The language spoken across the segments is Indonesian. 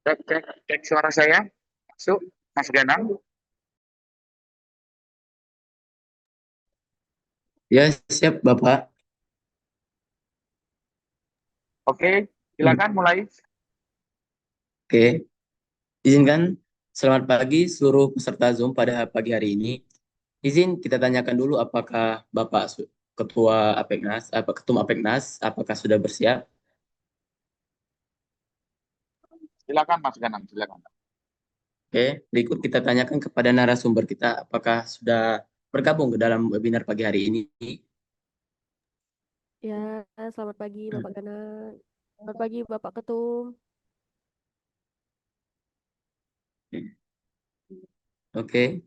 Cek, cek, cek suara saya. Masuk, Mas Ganang. Ya, siap, Bapak. Oke, Hmm, silakan mulai. Oke, izinkan selamat pagi seluruh peserta Zoom pada pagi hari ini. Izin kita tanyakan dulu apakah Bapak Ketua APEKNAS, Ketum APEKNAS, apakah sudah bersiap? Silakan Mas Ganang, silakan. Oke, berikut kita tanyakan kepada narasumber kita apakah sudah bergabung ke dalam webinar pagi hari ini. Ya, selamat pagi Bapak Gana. Selamat pagi Bapak Ketum. Oke,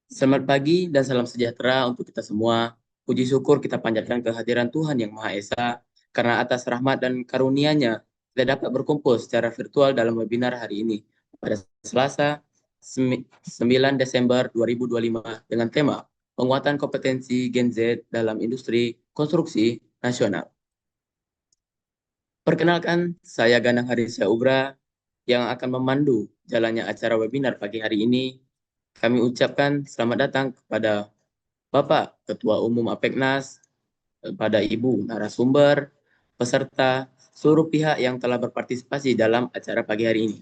selamat pagi dan salam sejahtera untuk kita semua. Puji syukur kita panjatkan kehadiran Tuhan Yang Maha Esa, karena atas rahmat dan karunia-Nya, kita dapat berkumpul secara virtual dalam webinar hari ini, pada Selasa, 9 Desember 2025, dengan tema Penguatan Kompetensi Gen Z dalam Industri Konstruksi Nasional. Perkenalkan, saya Ganang Harisya Ugra, yang akan memandu jalannya acara webinar pagi hari ini. Kami ucapkan selamat datang kepada Bapak Ketua Umum APEKNAS, kepada Ibu narasumber, peserta, seluruh pihak yang telah berpartisipasi dalam acara pagi hari ini.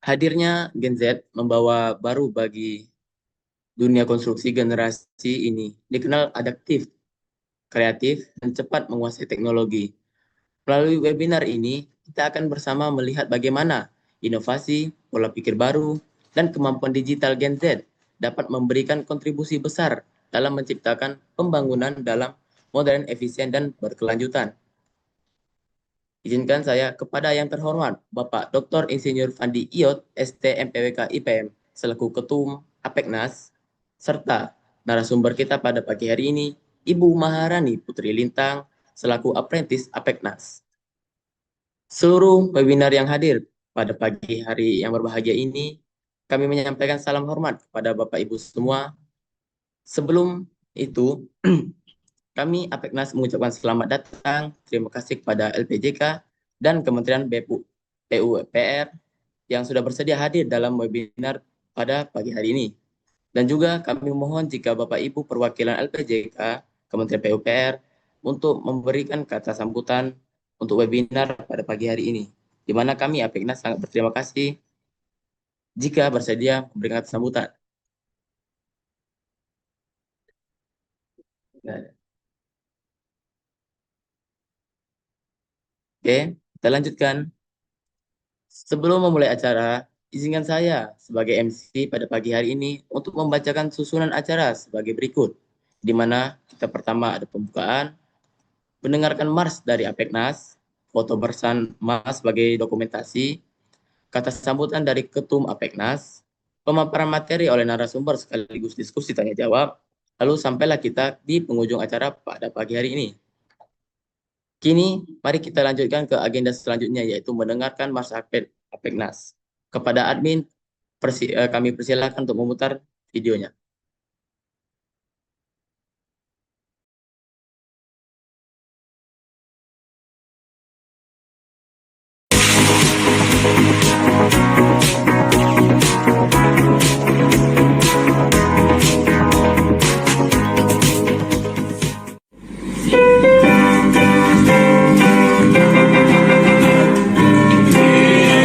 Hadirnya Gen Z membawa baru bagi dunia konstruksi generasi ini. Dikenal adaptif, kreatif, dan cepat menguasai teknologi. Melalui webinar ini, kita akan bersama melihat bagaimana inovasi, pola pikir baru, dan kemampuan digital Gen Z dapat memberikan kontribusi besar dalam menciptakan pembangunan dalam modern, efisien, dan berkelanjutan. Izinkan saya kepada yang terhormat Bapak Dr. Insinyur Fandi Iyot, ST MPWK IPM, selaku Ketum APEKNAS, serta narasumber kita pada pagi hari ini, Ibu Maharani Putri Lintang, selaku Apprentice APEKNAS. Seluruh webinar yang hadir pada pagi hari yang berbahagia ini, kami menyampaikan salam hormat kepada Bapak Ibu semua. Sebelum itu, kami APEKNAS mengucapkan selamat datang, terima kasih kepada LPJK dan Kementerian PUPR yang sudah bersedia hadir dalam webinar pada pagi hari ini. Dan juga kami mohon jika Bapak Ibu perwakilan LPJK, Kementerian PUPR, untuk memberikan kata sambutan untuk webinar pada pagi hari ini, di mana kami APEKNAS sangat berterima kasih jika bersedia memberikan kata sambutan. Oke, kita lanjutkan. Sebelum memulai acara, izinkan saya sebagai MC pada pagi hari ini untuk membacakan susunan acara sebagai berikut, di mana kita pertama ada pembukaan, mendengarkan Mars dari APEKNAS, foto bersan Mas sebagai dokumentasi, kata sambutan dari Ketum APEKNAS, pemaparan materi oleh narasumber sekaligus diskusi tanya jawab, lalu sampailah kita di penghujung acara pada pagi hari ini. Kini, mari kita lanjutkan ke agenda selanjutnya, yaitu mendengarkan Mars APEKNAS. Kepada admin, kami persilakan untuk memutar videonya.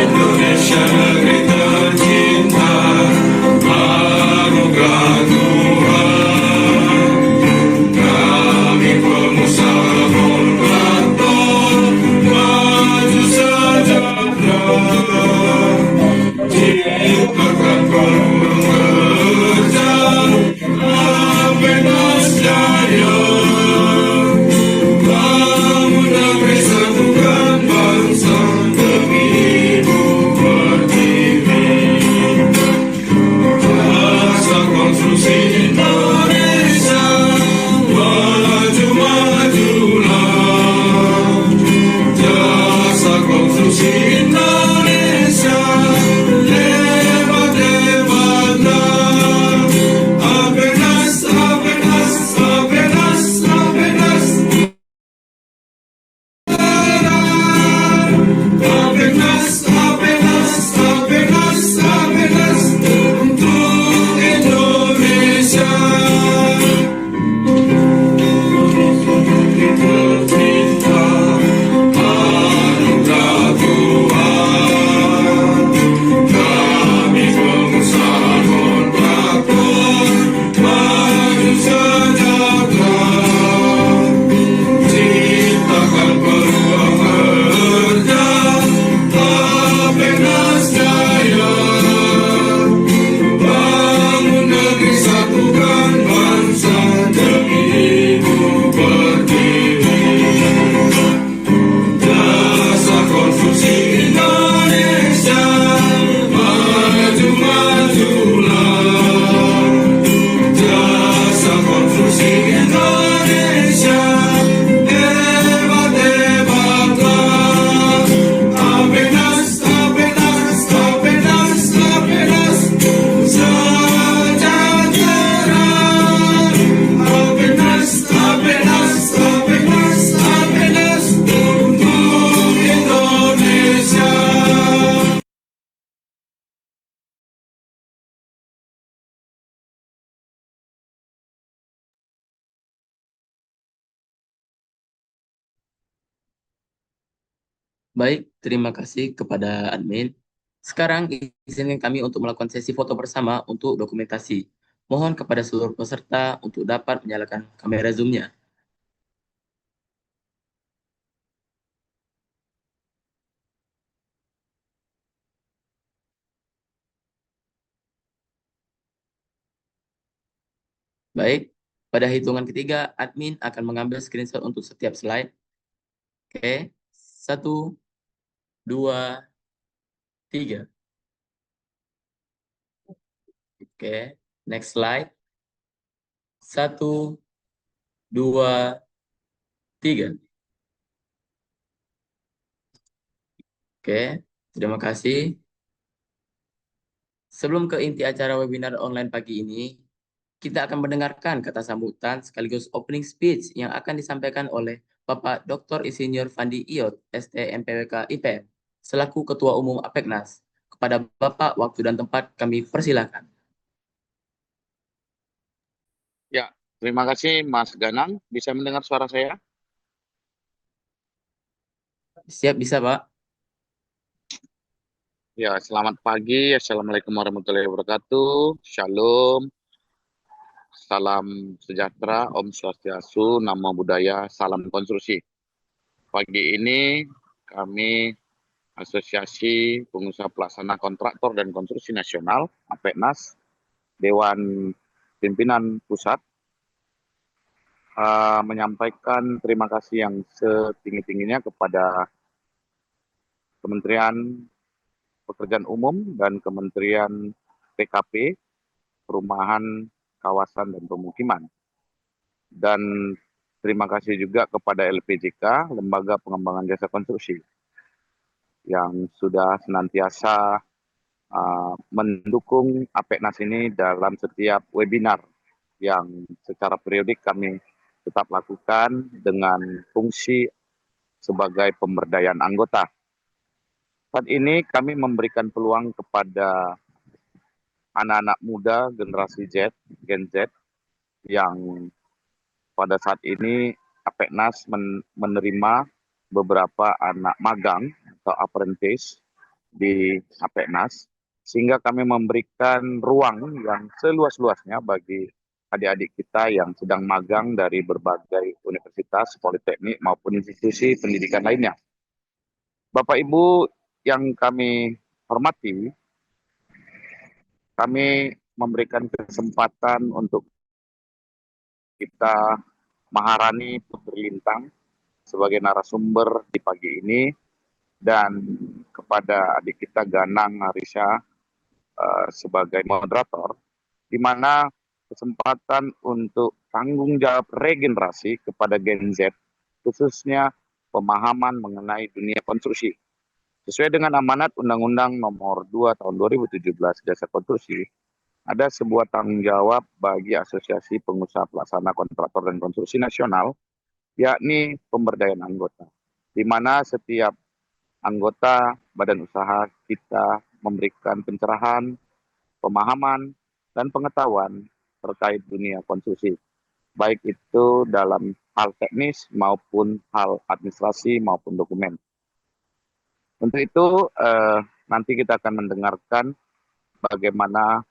Indonesia negeri tercinta, anugerah Baik, terima kasih kepada admin. Sekarang izinkan kami untuk melakukan sesi foto bersama untuk dokumentasi. Mohon kepada seluruh peserta untuk dapat menyalakan kamera Zoom-nya. Baik, pada hitungan ketiga, admin akan mengambil screenshot untuk setiap slide. Oke, 1, 2, 3. Oke, next slide. 1, 2, 3. Oke, terima kasih. Sebelum ke inti acara webinar online pagi ini, kita akan mendengarkan kata sambutan sekaligus opening speech yang akan disampaikan oleh Bapak Dr. Insinyur Fandi Iot, ST MPWK IPM, selaku Ketua Umum APEKNAS. Kepada Bapak, waktu dan tempat kami persilakan. Ya, terima kasih Mas Ganang. Bisa mendengar suara saya? Siap, bisa Pak? Ya, selamat pagi. Assalamualaikum warahmatullahi wabarakatuh. Shalom. Salam sejahtera. Om Swastiastu. Namo Buddhaya. Salam konstruksi. Pagi ini kami Asosiasi Pengusaha Pelaksana Kontraktor dan Konstruksi Nasional, APEKNAS, Dewan Pimpinan Pusat, menyampaikan terima kasih yang setinggi-tingginya kepada Kementerian Pekerjaan Umum dan Kementerian PKP, Perumahan, Kawasan, dan Pemukiman. Dan terima kasih juga kepada LPJK, Lembaga Pengembangan Jasa Konstruksi, yang sudah senantiasa mendukung APEKNAS ini dalam setiap webinar yang secara periodik kami tetap lakukan dengan fungsi sebagai pemberdayaan anggota. Saat ini kami memberikan peluang kepada anak-anak muda generasi Z, Gen Z, yang pada saat ini APEKNAS menerima beberapa anak magang atau apprentice di APEKNAS, sehingga kami memberikan ruang yang seluas-luasnya bagi adik-adik kita yang sedang magang dari berbagai universitas, politeknik, maupun institusi pendidikan lainnya. Bapak Ibu yang kami hormati, kami memberikan kesempatan untuk kita Maharani Putri Lintang sebagai narasumber di pagi ini, dan kepada adik kita Ganang Harisha sebagai moderator, di mana kesempatan untuk tanggung jawab regenerasi kepada Gen Z, khususnya pemahaman mengenai dunia konstruksi. Sesuai dengan amanat Undang-Undang Nomor 2 Tahun 2017 Jasa Konstruksi, ada sebuah tanggung jawab bagi Asosiasi Pengusaha Pelaksana Kontraktor dan Konstruksi Nasional, yakni pemberdayaan anggota, di mana setiap anggota badan usaha kita memberikan pencerahan, pemahaman, dan pengetahuan terkait dunia konstruksi, baik itu dalam hal teknis maupun hal administrasi maupun dokumen. Untuk itu, nanti kita akan mendengarkan bagaimana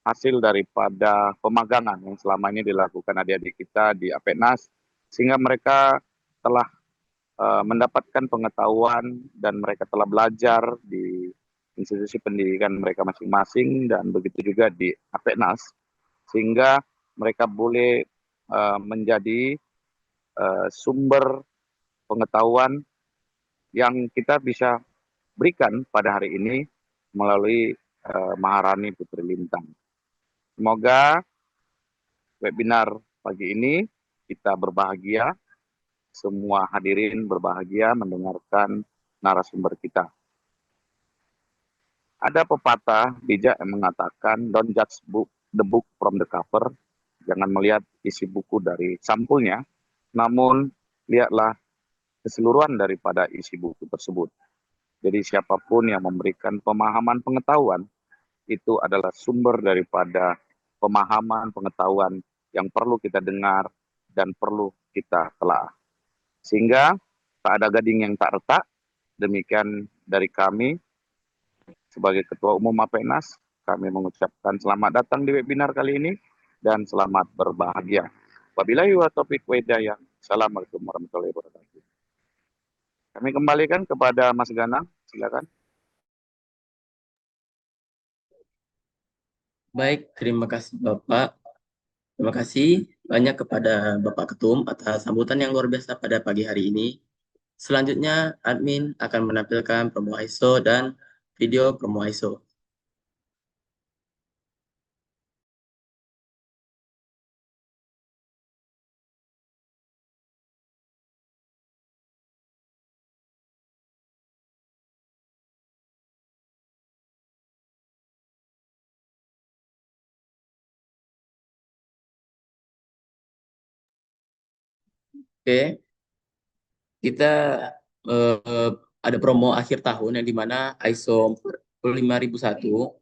hasil daripada pemagangan yang selama ini dilakukan adik-adik kita di APEKNAS, sehingga mereka telah mendapatkan pengetahuan dan mereka telah belajar di institusi pendidikan mereka masing-masing dan begitu juga di APEKNAS, sehingga mereka boleh menjadi sumber pengetahuan yang kita bisa berikan pada hari ini melalui Maharani Putri Lintang. Semoga webinar pagi ini kita berbahagia, semua hadirin berbahagia mendengarkan narasumber kita. Ada pepatah bijak yang mengatakan, don't judge the book from the cover. Jangan melihat isi buku dari sampulnya, namun lihatlah keseluruhan daripada isi buku tersebut. Jadi siapapun yang memberikan pemahaman pengetahuan, itu adalah sumber daripada pemahaman pengetahuan yang perlu kita dengar dan perlu kita telah. Sehingga tak ada gading yang tak retak, Demikian dari kami sebagai Ketua Umum APENAS, kami mengucapkan selamat datang di webinar kali ini dan selamat berbahagia. Wabillahi wa taufiq wa hidayah. Assalamualaikum warahmatullahi wabarakatuh. Kami kembalikan kepada Mas Ganang, silakan. Baik, terima kasih Bapak. Terima kasih banyak kepada Bapak Ketum atas sambutan yang luar biasa pada pagi hari ini. Selanjutnya, admin akan menampilkan promo ISO dan video promo ISO. Oke, kita eh, ada promo akhir tahun yang dimana ISO 45001,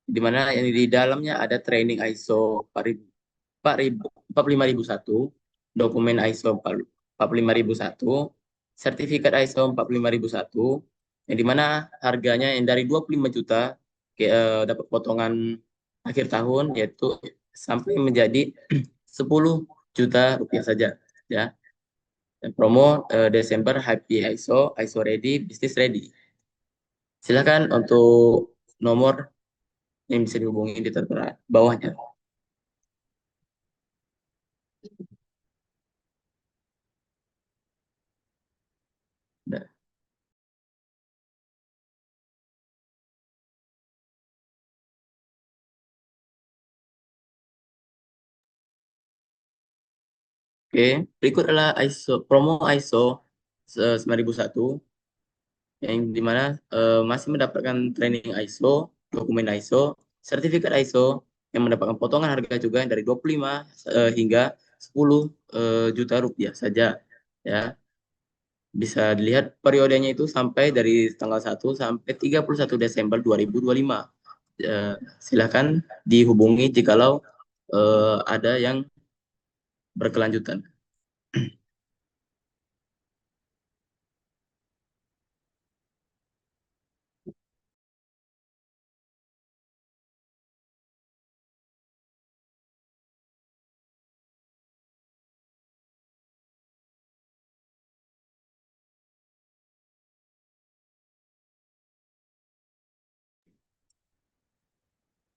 di mana yang di dalamnya ada training ISO 45001, dokumen ISO 45001, sertifikat ISO 45001, yang dimana harganya yang dari 25 juta dapat potongan akhir tahun yaitu sampai menjadi 10 juta rupiah saja, ya. Dan promo Desember Happy ISO, ISO Ready, Business Ready. Silakan untuk nomor yang bisa dihubungi di tertera bawahnya. Nah, oke, berikut adalah promo ISO 9001 yang dimana masih mendapatkan training ISO, dokumen ISO, sertifikat ISO yang mendapatkan potongan harga juga yang dari 25 hingga 10 juta rupiah saja, ya. Bisa dilihat periodenya itu sampai dari tanggal 1 sampai 31 Desember 2025. Silakan dihubungi jikalau ada yang berkelanjutan.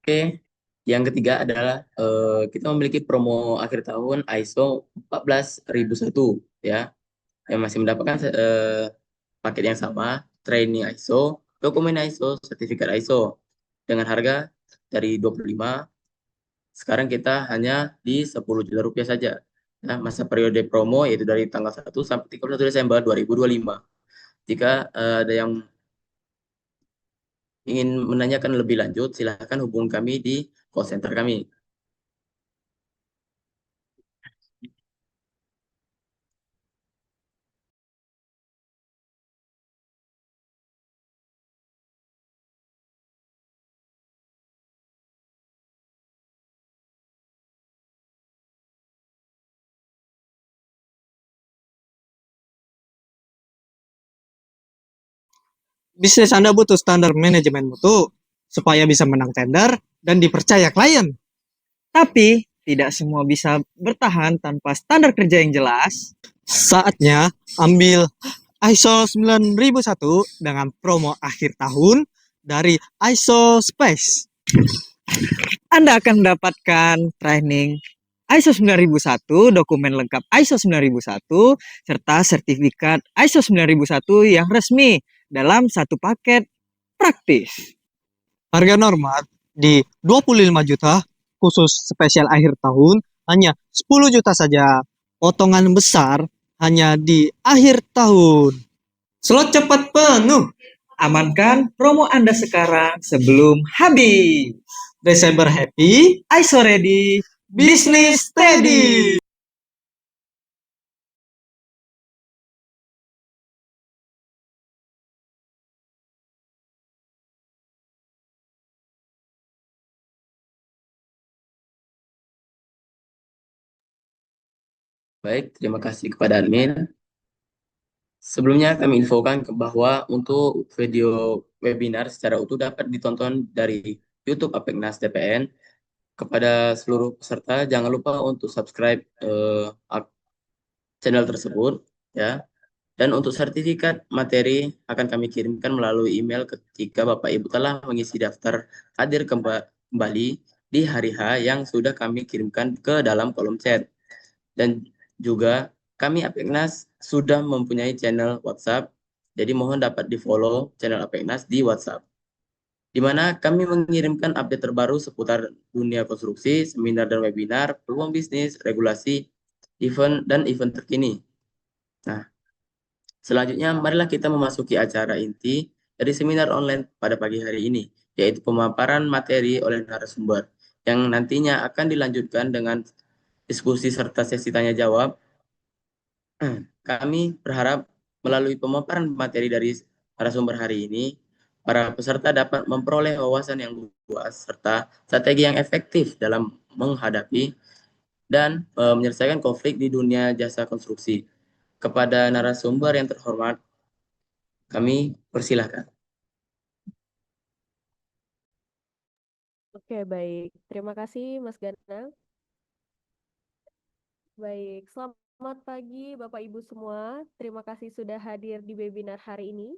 Oke, yang ketiga adalah kita memiliki promo akhir tahun ISO 14001, ya, yang masih mendapatkan paket yang sama, training ISO, dokumen ISO, sertifikat ISO dengan harga dari 25, sekarang kita hanya di 10 juta rupiah saja. Nah, masa periode promo yaitu dari tanggal 1 sampai 31 Desember 2025. Jika ada yang ingin menanyakan lebih lanjut, silakan hubungi kami di call center kami. Bisnis Anda butuh standar manajemen mutu supaya bisa menang tender dan dipercaya klien. Tapi tidak semua bisa bertahan tanpa standar kerja yang jelas. Saatnya ambil ISO 9001 dengan promo akhir tahun dari ISO Space. Anda akan mendapatkan training ISO 9001, dokumen lengkap ISO 9001, serta sertifikat ISO 9001 yang resmi dalam satu paket praktis. Harga normal di 25 juta, khusus spesial akhir tahun hanya 10 juta saja. Potongan besar hanya di akhir tahun. Slot cepat penuh. Amankan promo Anda sekarang sebelum habis. Desember happy, ISO ready, business steady. Baik, terima kasih kepada admin. Sebelumnya kami infokan bahwa untuk video webinar secara utuh dapat ditonton dari YouTube Apeknas TPN. Kepada seluruh peserta, jangan lupa untuk subscribe channel tersebut, ya. Dan untuk sertifikat materi akan kami kirimkan melalui email ketika Bapak Ibu telah mengisi daftar hadir kembali di hari H yang sudah kami kirimkan ke dalam kolom chat. Dan juga kami Apeknas sudah mempunyai channel WhatsApp, jadi mohon dapat di-follow channel Apeknas di WhatsApp, di mana kami mengirimkan update terbaru seputar dunia konstruksi, seminar dan webinar, peluang bisnis, regulasi, event, dan event terkini. Nah, selanjutnya marilah kita memasuki acara inti dari seminar online pada pagi hari ini, yaitu pemaparan materi oleh narasumber, yang nantinya akan dilanjutkan dengan diskusi serta sesi tanya jawab. Kami berharap melalui pemaparan materi dari narasumber hari ini, para peserta dapat memperoleh wawasan yang luas serta strategi yang efektif dalam menghadapi dan menyelesaikan konflik di dunia jasa konstruksi. Kepada narasumber yang terhormat, kami persilahkan. Oke, baik. Terima kasih, Mas Gana. Baik, selamat pagi Bapak Ibu semua. Terima kasih sudah hadir di webinar hari ini.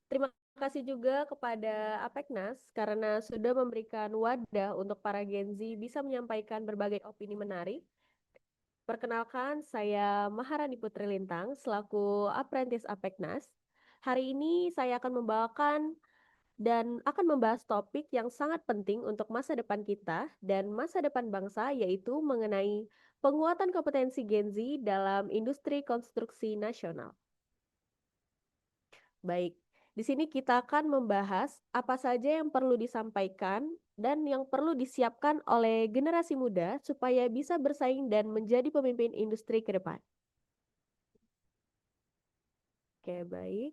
Terima kasih juga kepada Apeknas karena sudah memberikan wadah untuk para Gen Z bisa menyampaikan berbagai opini menarik. Perkenalkan, saya Maharani Putri Lintang selaku Apprentice Apeknas. Hari ini saya akan membawakan dan akan membahas topik yang sangat penting untuk masa depan kita dan masa depan bangsa, yaitu mengenai penguatan kompetensi Gen Z dalam industri konstruksi nasional. Baik, di sini kita akan membahas apa saja yang perlu disampaikan dan yang perlu disiapkan oleh generasi muda supaya bisa bersaing dan menjadi pemimpin industri ke depan. Oke, baik.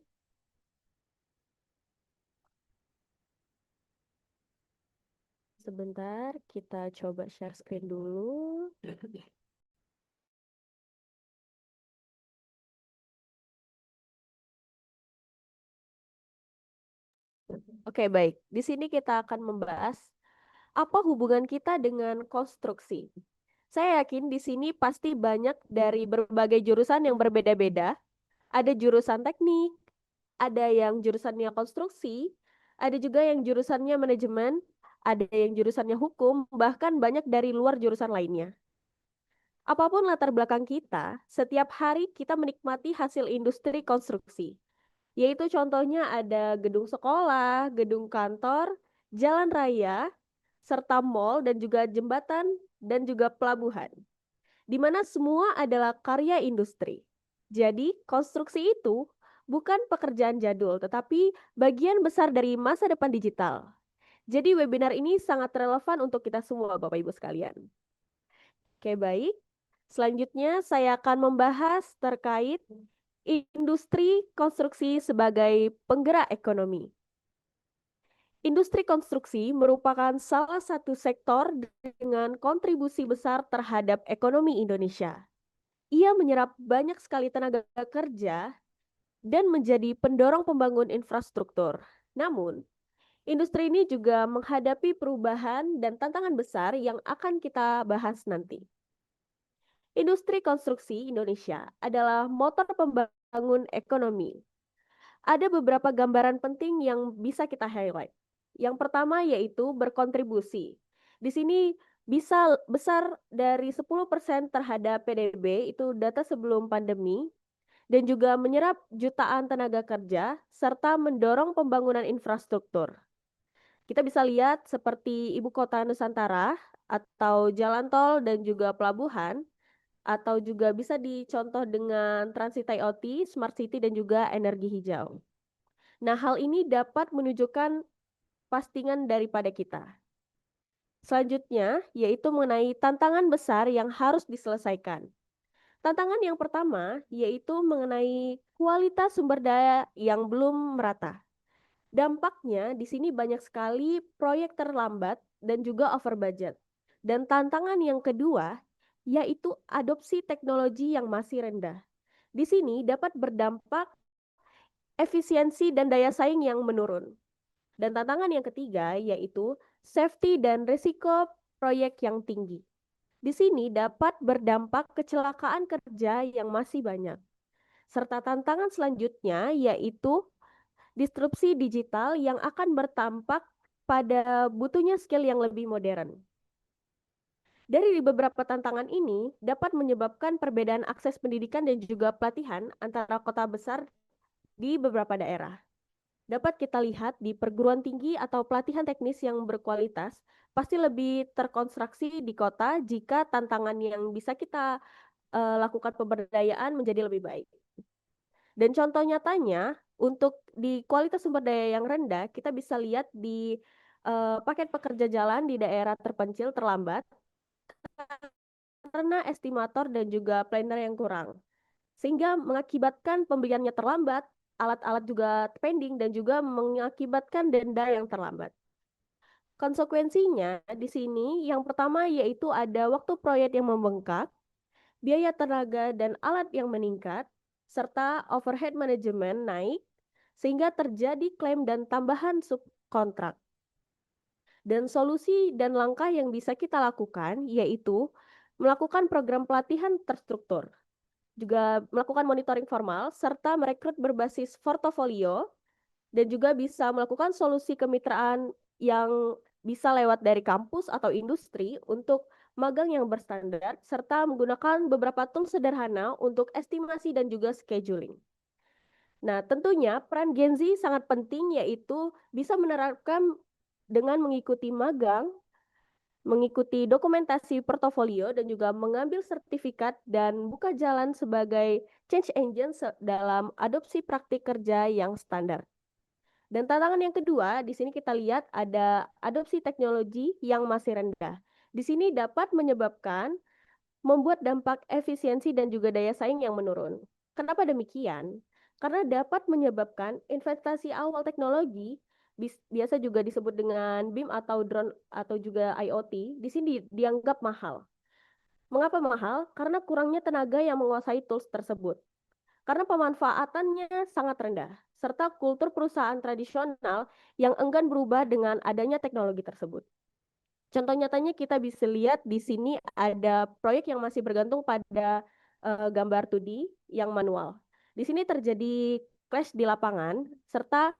Sebentar, kita coba share screen dulu. Oke, baik. Di sini kita akan membahas apa hubungan kita dengan konstruksi. Saya yakin di sini pasti banyak dari berbagai jurusan yang berbeda-beda. Ada jurusan teknik, ada yang jurusannya konstruksi, ada juga yang jurusannya manajemen, ada yang jurusannya hukum, bahkan banyak dari luar jurusan lainnya. Apapun latar belakang kita, setiap hari kita menikmati hasil industri konstruksi. Yaitu contohnya ada gedung sekolah, gedung kantor, jalan raya, serta mal dan juga jembatan dan juga pelabuhan. Di mana semua adalah karya industri. Jadi, konstruksi itu bukan pekerjaan jadul, tetapi bagian besar dari masa depan digital. Jadi, webinar ini sangat relevan untuk kita semua, Bapak Ibu sekalian. Oke, baik. Selanjutnya, saya akan membahas terkait industri konstruksi sebagai penggerak ekonomi. Industri konstruksi merupakan salah satu sektor dengan kontribusi besar terhadap ekonomi Indonesia. Ia menyerap banyak sekali tenaga kerja dan menjadi pendorong pembangunan infrastruktur. Namun, industri ini juga menghadapi perubahan dan tantangan besar yang akan kita bahas nanti. Industri konstruksi Indonesia adalah motor pembangun ekonomi. Ada beberapa gambaran penting yang bisa kita highlight. Yang pertama yaitu berkontribusi. Di sini bisa besar dari 10% terhadap PDB, itu data sebelum pandemi, dan juga menyerap jutaan tenaga kerja, serta mendorong pembangunan infrastruktur. Kita bisa lihat seperti Ibu Kota Nusantara, atau jalan tol dan juga pelabuhan, atau juga bisa dicontoh dengan Transit IoT, Smart City, dan juga energi hijau. Nah, hal ini dapat menunjukkan postingan daripada kita. Selanjutnya, yaitu mengenai tantangan besar yang harus diselesaikan. Tantangan yang pertama, yaitu mengenai kualitas sumber daya yang belum merata. Dampaknya di sini banyak sekali proyek terlambat dan juga over budget. Dan tantangan yang kedua, yaitu adopsi teknologi yang masih rendah. Di sini dapat berdampak efisiensi dan daya saing yang menurun. Dan tantangan yang ketiga yaitu safety dan risiko proyek yang tinggi. Di sini dapat berdampak kecelakaan kerja yang masih banyak. Serta tantangan selanjutnya yaitu disrupsi digital yang akan berdampak pada butuhnya skill yang lebih modern. Dari beberapa tantangan ini dapat menyebabkan perbedaan akses pendidikan dan juga pelatihan antara kota besar di beberapa daerah. Dapat kita lihat di perguruan tinggi atau pelatihan teknis yang berkualitas pasti lebih terkonstruksi di kota jika tantangan yang bisa kita lakukan pemberdayaan menjadi lebih baik. Dan contoh nyatanya untuk di kualitas sumber daya yang rendah kita bisa lihat di paket pekerja jalan di daerah terpencil terlambat karena estimator dan juga planner yang kurang. Sehingga mengakibatkan pembeliannya terlambat, alat-alat juga pending dan juga mengakibatkan denda yang terlambat. Konsekuensinya di sini yang pertama yaitu ada waktu proyek yang membengkak, biaya tenaga dan alat yang meningkat, serta overhead manajemen naik sehingga terjadi klaim dan tambahan subkontrak. Dan solusi dan langkah yang bisa kita lakukan yaitu melakukan program pelatihan terstruktur, juga melakukan monitoring formal, serta merekrut berbasis portofolio, dan juga bisa melakukan solusi kemitraan yang bisa lewat dari kampus atau industri untuk magang yang berstandar, serta menggunakan beberapa tools sederhana untuk estimasi dan juga scheduling. Nah, tentunya peran Gen Z sangat penting yaitu bisa menerapkan dengan mengikuti magang, mengikuti dokumentasi portofolio dan juga mengambil sertifikat dan buka jalan sebagai change engine dalam adopsi praktik kerja yang standar. Dan tantangan yang kedua, di sini kita lihat ada adopsi teknologi yang masih rendah. Di sini dapat menyebabkan membuat dampak efisiensi dan juga daya saing yang menurun. Kenapa demikian? Karena dapat menyebabkan investasi awal teknologi biasa juga disebut dengan BIM atau drone atau juga IoT, di sini dianggap mahal. Mengapa mahal? Karena kurangnya tenaga yang menguasai tools tersebut. Karena pemanfaatannya sangat rendah, serta kultur perusahaan tradisional yang enggan berubah dengan adanya teknologi tersebut. Contoh nyatanya kita bisa lihat di sini ada proyek yang masih bergantung pada gambar 2D yang manual. Di sini terjadi clash di lapangan, serta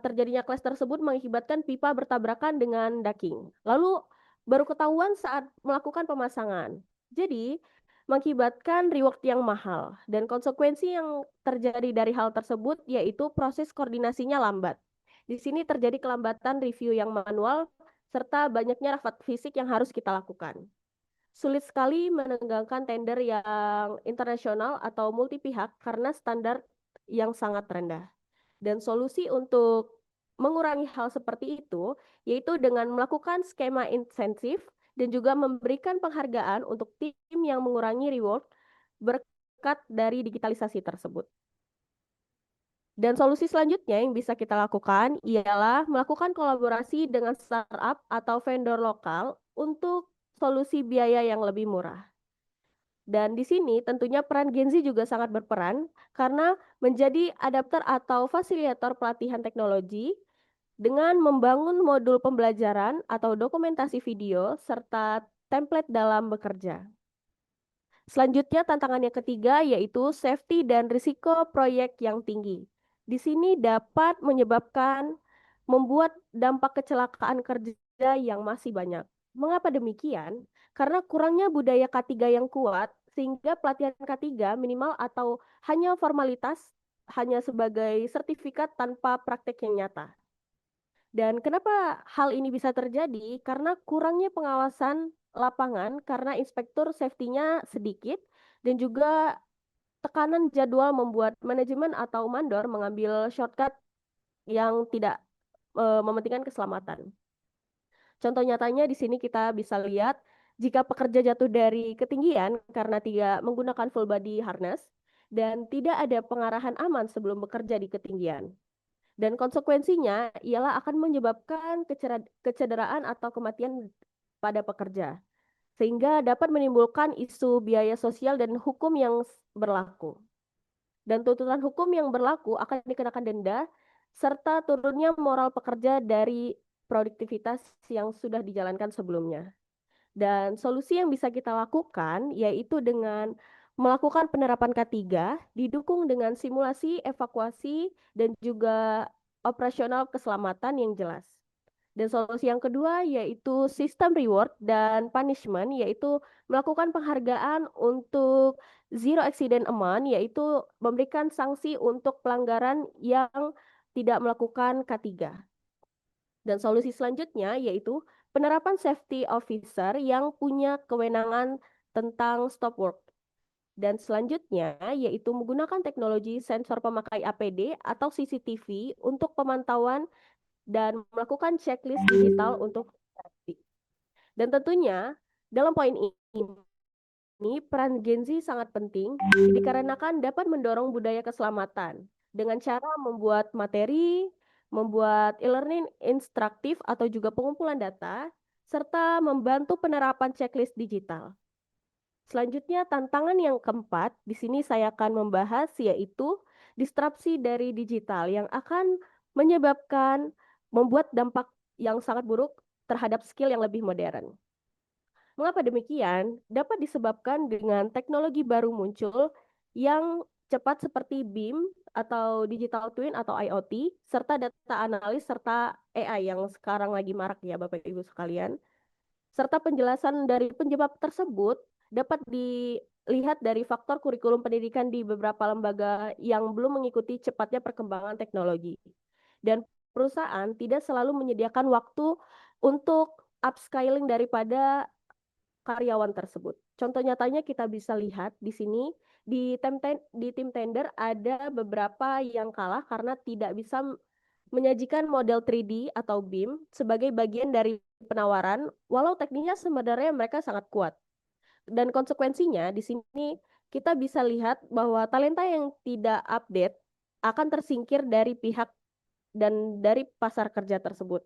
terjadinya clash tersebut mengakibatkan pipa bertabrakan dengan ducting. Lalu baru ketahuan saat melakukan pemasangan. Jadi mengakibatkan reward yang mahal dan konsekuensi yang terjadi dari hal tersebut yaitu proses koordinasinya lambat. Di sini terjadi kelambatan review yang manual serta banyaknya rapat fisik yang harus kita lakukan. Sulit sekali menegakkan tender yang internasional atau multi pihak karena standar yang sangat rendah. Dan solusi untuk mengurangi hal seperti itu yaitu dengan melakukan skema insentif dan juga memberikan penghargaan untuk tim yang mengurangi reward berkat dari digitalisasi tersebut. Dan solusi selanjutnya yang bisa kita lakukan ialah melakukan kolaborasi dengan startup atau vendor lokal untuk solusi biaya yang lebih murah. Dan di sini tentunya peran Gen Z juga sangat berperan karena menjadi adapter atau fasilitator pelatihan teknologi dengan membangun modul pembelajaran atau dokumentasi video serta template dalam bekerja. Selanjutnya tantangan yang ketiga yaitu safety dan risiko proyek yang tinggi. Di sini dapat menyebabkan membuat dampak kecelakaan kerja yang masih banyak. Mengapa demikian? Karena kurangnya budaya K3 yang kuat sehingga pelatihan K3 minimal atau hanya formalitas, hanya sebagai sertifikat tanpa praktek yang nyata. Dan kenapa hal ini bisa terjadi? Karena kurangnya pengawasan lapangan karena inspektur safety-nya sedikit dan juga tekanan jadwal membuat manajemen atau mandor mengambil shortcut yang tidak mementingkan keselamatan. Contoh nyatanya di sini kita bisa lihat jika pekerja jatuh dari ketinggian karena tidak menggunakan full body harness dan tidak ada pengarahan aman sebelum bekerja di ketinggian. Dan konsekuensinya ialah akan menyebabkan kecederaan atau kematian pada pekerja. Sehingga dapat menimbulkan isu biaya sosial dan hukum yang berlaku. dan tuntutan hukum yang berlaku akan dikenakan denda, serta turunnya moral pekerja dari produktivitas yang sudah dijalankan sebelumnya. Dan solusi yang bisa kita lakukan yaitu dengan melakukan penerapan K3 didukung dengan simulasi, evakuasi, dan juga operasional keselamatan yang jelas. Dan solusi yang kedua yaitu sistem reward dan punishment, yaitu melakukan penghargaan untuk zero accident amount, yaitu memberikan sanksi untuk pelanggaran yang tidak melakukan K3. Dan solusi selanjutnya yaitu penerapan safety officer yang punya kewenangan tentang stop work. Dan selanjutnya yaitu menggunakan teknologi sensor pemakai APD atau CCTV untuk pemantauan dan melakukan checklist digital untuk safety. Dan tentunya dalam poin ini peran Gen Z sangat penting dikarenakan dapat mendorong budaya keselamatan dengan cara membuat materi, membuat e-learning instruktif atau juga pengumpulan data, serta membantu penerapan checklist digital. Selanjutnya tantangan yang keempat, di sini saya akan membahas yaitu disrupsi dari digital yang akan menyebabkan membuat dampak yang sangat buruk terhadap skill yang lebih modern. Mengapa demikian? Dapat disebabkan dengan teknologi baru muncul yang cepat seperti BIM atau digital twin atau IoT, serta data analis serta AI yang sekarang lagi marak ya Bapak Ibu sekalian. Serta penjelasan dari penyebab tersebut dapat dilihat dari faktor kurikulum pendidikan di beberapa lembaga yang belum mengikuti cepatnya perkembangan teknologi. Dan perusahaan tidak selalu menyediakan waktu untuk upscaling daripada karyawan tersebut. Contoh nyatanya kita bisa lihat di sini di tim tender ada beberapa yang kalah karena tidak bisa menyajikan model 3D atau BIM sebagai bagian dari penawaran, walau tekniknya sebenarnya mereka sangat kuat. Dan konsekuensinya di sini kita bisa lihat bahwa talenta yang tidak update akan tersingkir dari pihak dan dari pasar kerja tersebut.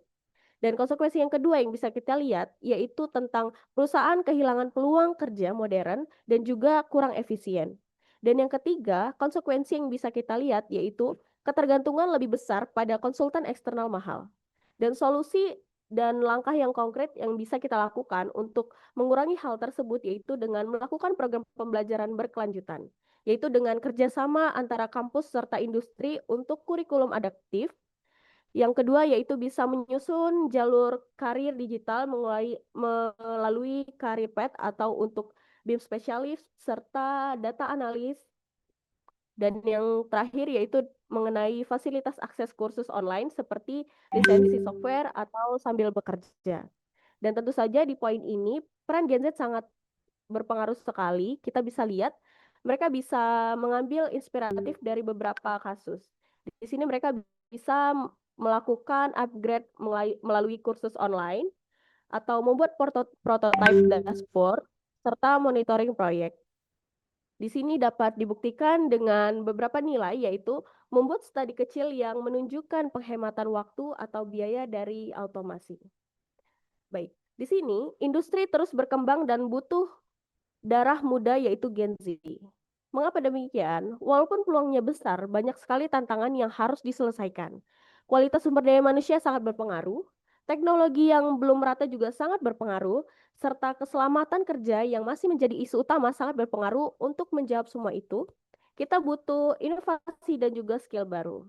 Dan konsekuensi yang kedua yang bisa kita lihat yaitu tentang perusahaan kehilangan peluang kerja modern dan juga kurang efisien. Dan yang ketiga, konsekuensi yang bisa kita lihat yaitu ketergantungan lebih besar pada konsultan eksternal mahal. Dan solusi dan langkah yang konkret yang bisa kita lakukan untuk mengurangi hal tersebut yaitu dengan melakukan program pembelajaran berkelanjutan, yaitu dengan kerjasama antara kampus serta industri untuk kurikulum adaptif. Yang kedua yaitu bisa menyusun jalur karir digital melalui career path atau untuk BIM spesialis serta data analis. Dan yang terakhir yaitu mengenai fasilitas akses kursus online seperti lisensi software atau sambil bekerja. Dan tentu saja di poin ini peran Gen Z sangat berpengaruh sekali. Kita bisa lihat mereka bisa mengambil inspiratif dari beberapa kasus. Di sini mereka bisa melakukan upgrade melalui kursus online atau membuat prototype dashboard serta monitoring proyek. Di sini dapat dibuktikan dengan beberapa nilai yaitu membuat studi kecil yang menunjukkan penghematan waktu atau biaya dari automasi. Baik, di sini industri terus berkembang dan butuh darah muda yaitu Gen Z. Mengapa demikian? Walaupun peluangnya besar, banyak sekali tantangan yang harus diselesaikan. Kualitas sumber daya manusia sangat berpengaruh, teknologi yang belum merata juga sangat berpengaruh, serta keselamatan kerja yang masih menjadi isu utama sangat berpengaruh. Untuk menjawab semua itu, kita butuh inovasi dan juga skill baru.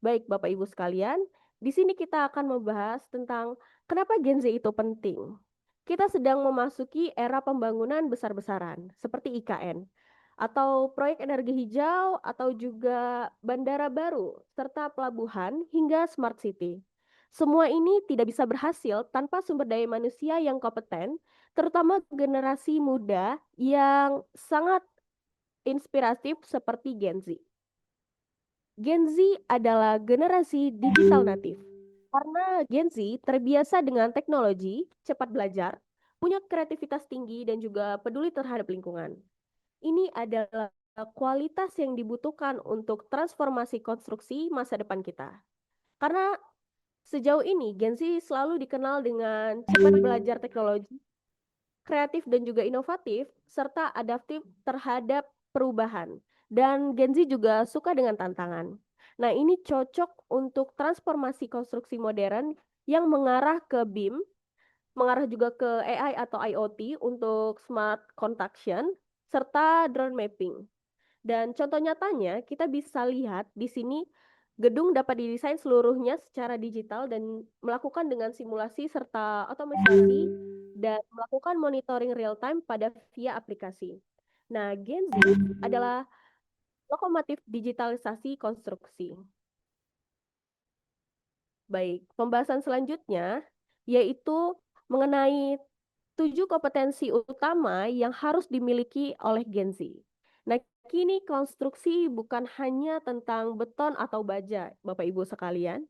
Baik, Bapak Ibu sekalian, di sini kita akan membahas tentang kenapa Gen Z itu penting. Kita sedang memasuki era pembangunan besar-besaran seperti IKN atau proyek energi hijau atau juga bandara baru serta pelabuhan hingga smart city. Semua ini tidak bisa berhasil tanpa sumber daya manusia yang kompeten, terutama generasi muda yang sangat inspiratif seperti Gen Z. Gen Z adalah generasi digital natif. Karena Gen Z terbiasa dengan teknologi, cepat belajar, punya kreativitas tinggi dan juga peduli terhadap lingkungan. Ini adalah kualitas yang dibutuhkan untuk transformasi konstruksi masa depan kita. Karena sejauh ini Gen Z selalu dikenal dengan cepat belajar teknologi, kreatif dan juga inovatif, serta adaptif terhadap perubahan. Dan Gen Z juga suka dengan tantangan. Nah, ini cocok untuk transformasi konstruksi modern yang mengarah ke BIM, mengarah juga ke AI atau IoT untuk smart construction, serta drone mapping. Dan contoh nyatanya, kita bisa lihat di sini gedung dapat didesain seluruhnya secara digital dan melakukan dengan simulasi serta otomatisasi dan melakukan monitoring real time pada via aplikasi. Nah, Gen Z adalah lokomotif digitalisasi konstruksi. Baik, pembahasan selanjutnya yaitu mengenai 7 kompetensi utama yang harus dimiliki oleh Gen Z. Nah, kini konstruksi bukan hanya tentang beton atau baja, Bapak Ibu sekalian.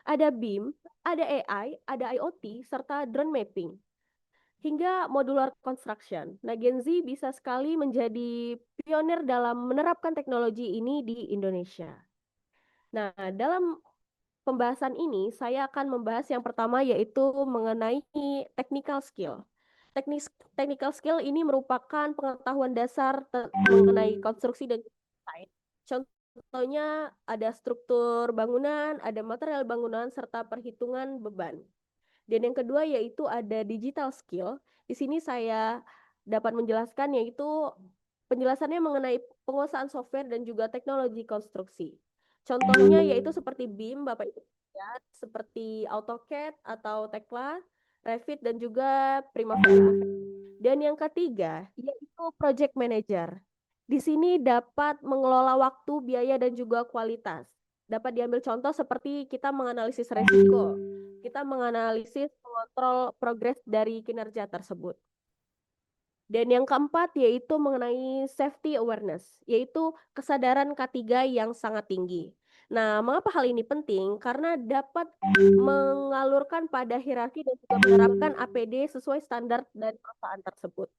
Ada BIM, ada AI, ada IoT, serta drone mapping, hingga modular construction. Nah, Gen Z bisa sekali menjadi pionir dalam menerapkan teknologi ini di Indonesia. Nah, dalam pembahasan ini saya akan membahas yang pertama yaitu mengenai technical skill. Technical skill ini merupakan pengetahuan dasar mengenai konstruksi dan desain. Contohnya ada struktur bangunan, ada material bangunan, serta perhitungan beban. Dan yang kedua yaitu ada digital skill. Di sini saya dapat menjelaskan yaitu penjelasannya mengenai penguasaan software dan juga teknologi konstruksi. Contohnya yaitu seperti BIM, Bapak Ibu ya, seperti AutoCAD atau Tekla, Revit dan juga Primavera. Dan yang ketiga yaitu project manager. Di sini dapat mengelola waktu, biaya dan juga kualitas. Dapat diambil contoh seperti kita menganalisis resiko, kita menganalisis mengontrol progres dari kinerja tersebut. Dan yang keempat yaitu mengenai safety awareness, yaitu kesadaran K3 yang sangat tinggi. Nah, mengapa hal ini penting? Karena dapat mengalurkan pada hierarki dan juga menerapkan APD sesuai standar dari perusahaan tersebut.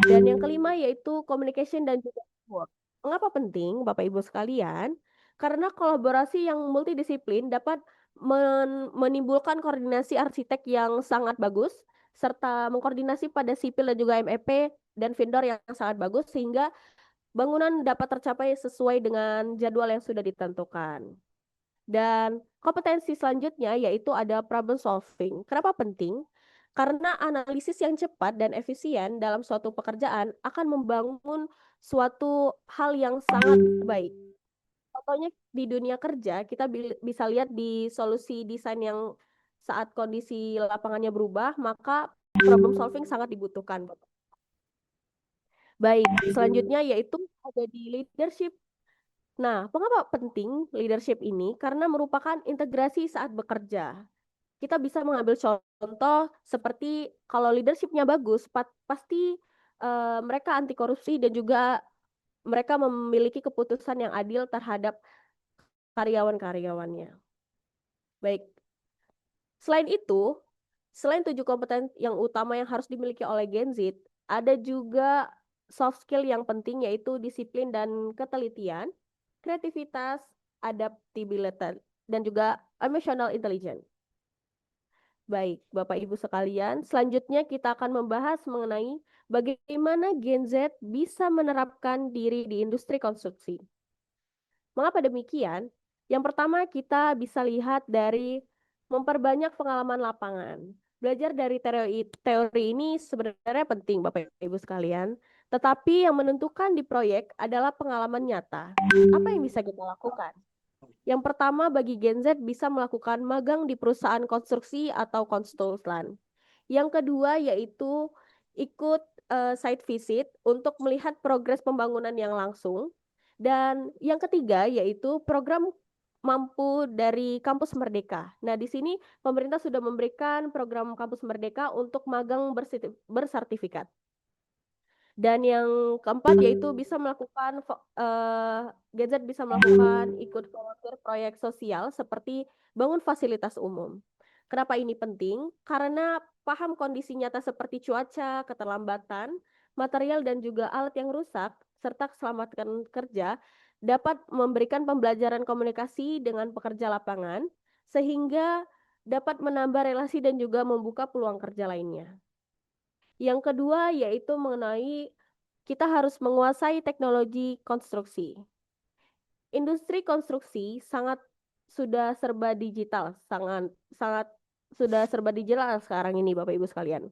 Dan yang kelima yaitu communication dan juga teamwork. Mengapa penting, Bapak Ibu sekalian? Karena kolaborasi yang multidisiplin dapat menimbulkan koordinasi arsitek yang sangat bagus, serta mengkoordinasi pada sipil dan juga MEP dan vendor yang sangat bagus, sehingga bangunan dapat tercapai sesuai dengan jadwal yang sudah ditentukan. Dan kompetensi selanjutnya yaitu ada problem solving. Kenapa penting? Karena analisis yang cepat dan efisien dalam suatu pekerjaan akan membangun suatu hal yang sangat baik. Contohnya di dunia kerja, kita bisa lihat di solusi desain yang saat kondisi lapangannya berubah, maka problem solving sangat dibutuhkan. Baik, selanjutnya yaitu ada di leadership. Nah, mengapa penting leadership ini? Karena merupakan integrasi saat bekerja. Kita bisa mengambil contoh seperti kalau leadershipnya bagus, pasti mereka anti korupsi dan juga mereka memiliki keputusan yang adil terhadap karyawan-karyawannya. Baik. Selain itu, selain 7 kompeten yang utama yang harus dimiliki oleh Gen Z, ada juga soft skill yang penting yaitu disiplin dan ketelitian, kreativitas, adaptability, dan juga emotional intelligence. Baik, Bapak Ibu sekalian, selanjutnya kita akan membahas mengenai bagaimana Gen Z bisa menerapkan diri di industri konstruksi. Mengapa demikian? Yang pertama kita bisa lihat dari memperbanyak pengalaman lapangan. Belajar dari teori ini sebenarnya penting Bapak Ibu sekalian, tetapi yang menentukan di proyek adalah pengalaman nyata. Apa yang bisa kita lakukan? Yang pertama bagi Gen Z bisa melakukan magang di perusahaan konstruksi atau konsultan. Yang kedua yaitu ikut site visit untuk melihat progres pembangunan yang langsung. Dan yang ketiga yaitu program mampu dari Kampus Merdeka. Nah, di sini pemerintah sudah memberikan program Kampus Merdeka untuk magang bersertifikat. Dan yang keempat yaitu bisa melakukan Gen Z bisa melakukan ikut volunteer proyek sosial seperti bangun fasilitas umum. Kenapa ini penting? Karena paham kondisi nyata seperti cuaca, keterlambatan, material dan juga alat yang rusak serta keselamatan kerja dapat memberikan pembelajaran komunikasi dengan pekerja lapangan sehingga dapat menambah relasi dan juga membuka peluang kerja lainnya. Yang kedua yaitu mengenai kita harus menguasai teknologi konstruksi. Industri konstruksi sudah serba digital, sangat sudah serba digital sekarang ini Bapak Ibu sekalian.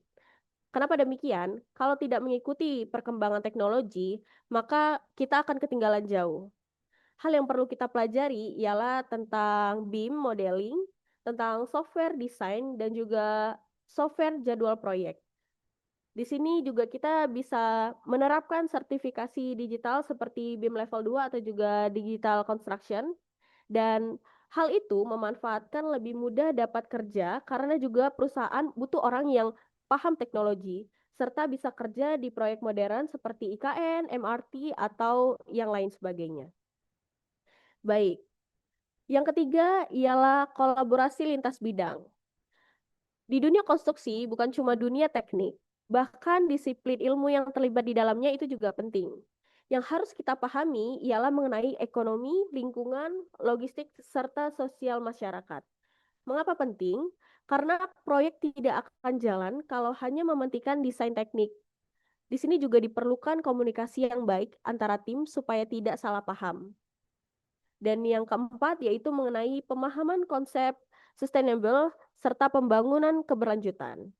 Kenapa demikian? Kalau tidak mengikuti perkembangan teknologi, maka kita akan ketinggalan jauh. Hal yang perlu kita pelajari ialah tentang BIM modeling, tentang software design, dan juga software jadwal proyek. Di sini juga kita bisa menerapkan sertifikasi digital seperti BIM level 2 atau juga digital construction. Dan hal itu memanfaatkan lebih mudah dapat kerja karena juga perusahaan butuh orang yang paham teknologi serta bisa kerja di proyek modern seperti IKN, MRT, atau yang lain sebagainya. Baik, yang ketiga ialah kolaborasi lintas bidang. Di dunia konstruksi bukan cuma dunia teknik, bahkan disiplin ilmu yang terlibat di dalamnya itu juga penting. Yang harus kita pahami ialah mengenai ekonomi, lingkungan, logistik, serta sosial masyarakat. Mengapa penting? Karena proyek tidak akan jalan kalau hanya mementingkan desain teknik. Di sini juga diperlukan komunikasi yang baik antara tim supaya tidak salah paham. Dan yang keempat yaitu mengenai pemahaman konsep sustainable serta pembangunan keberlanjutan.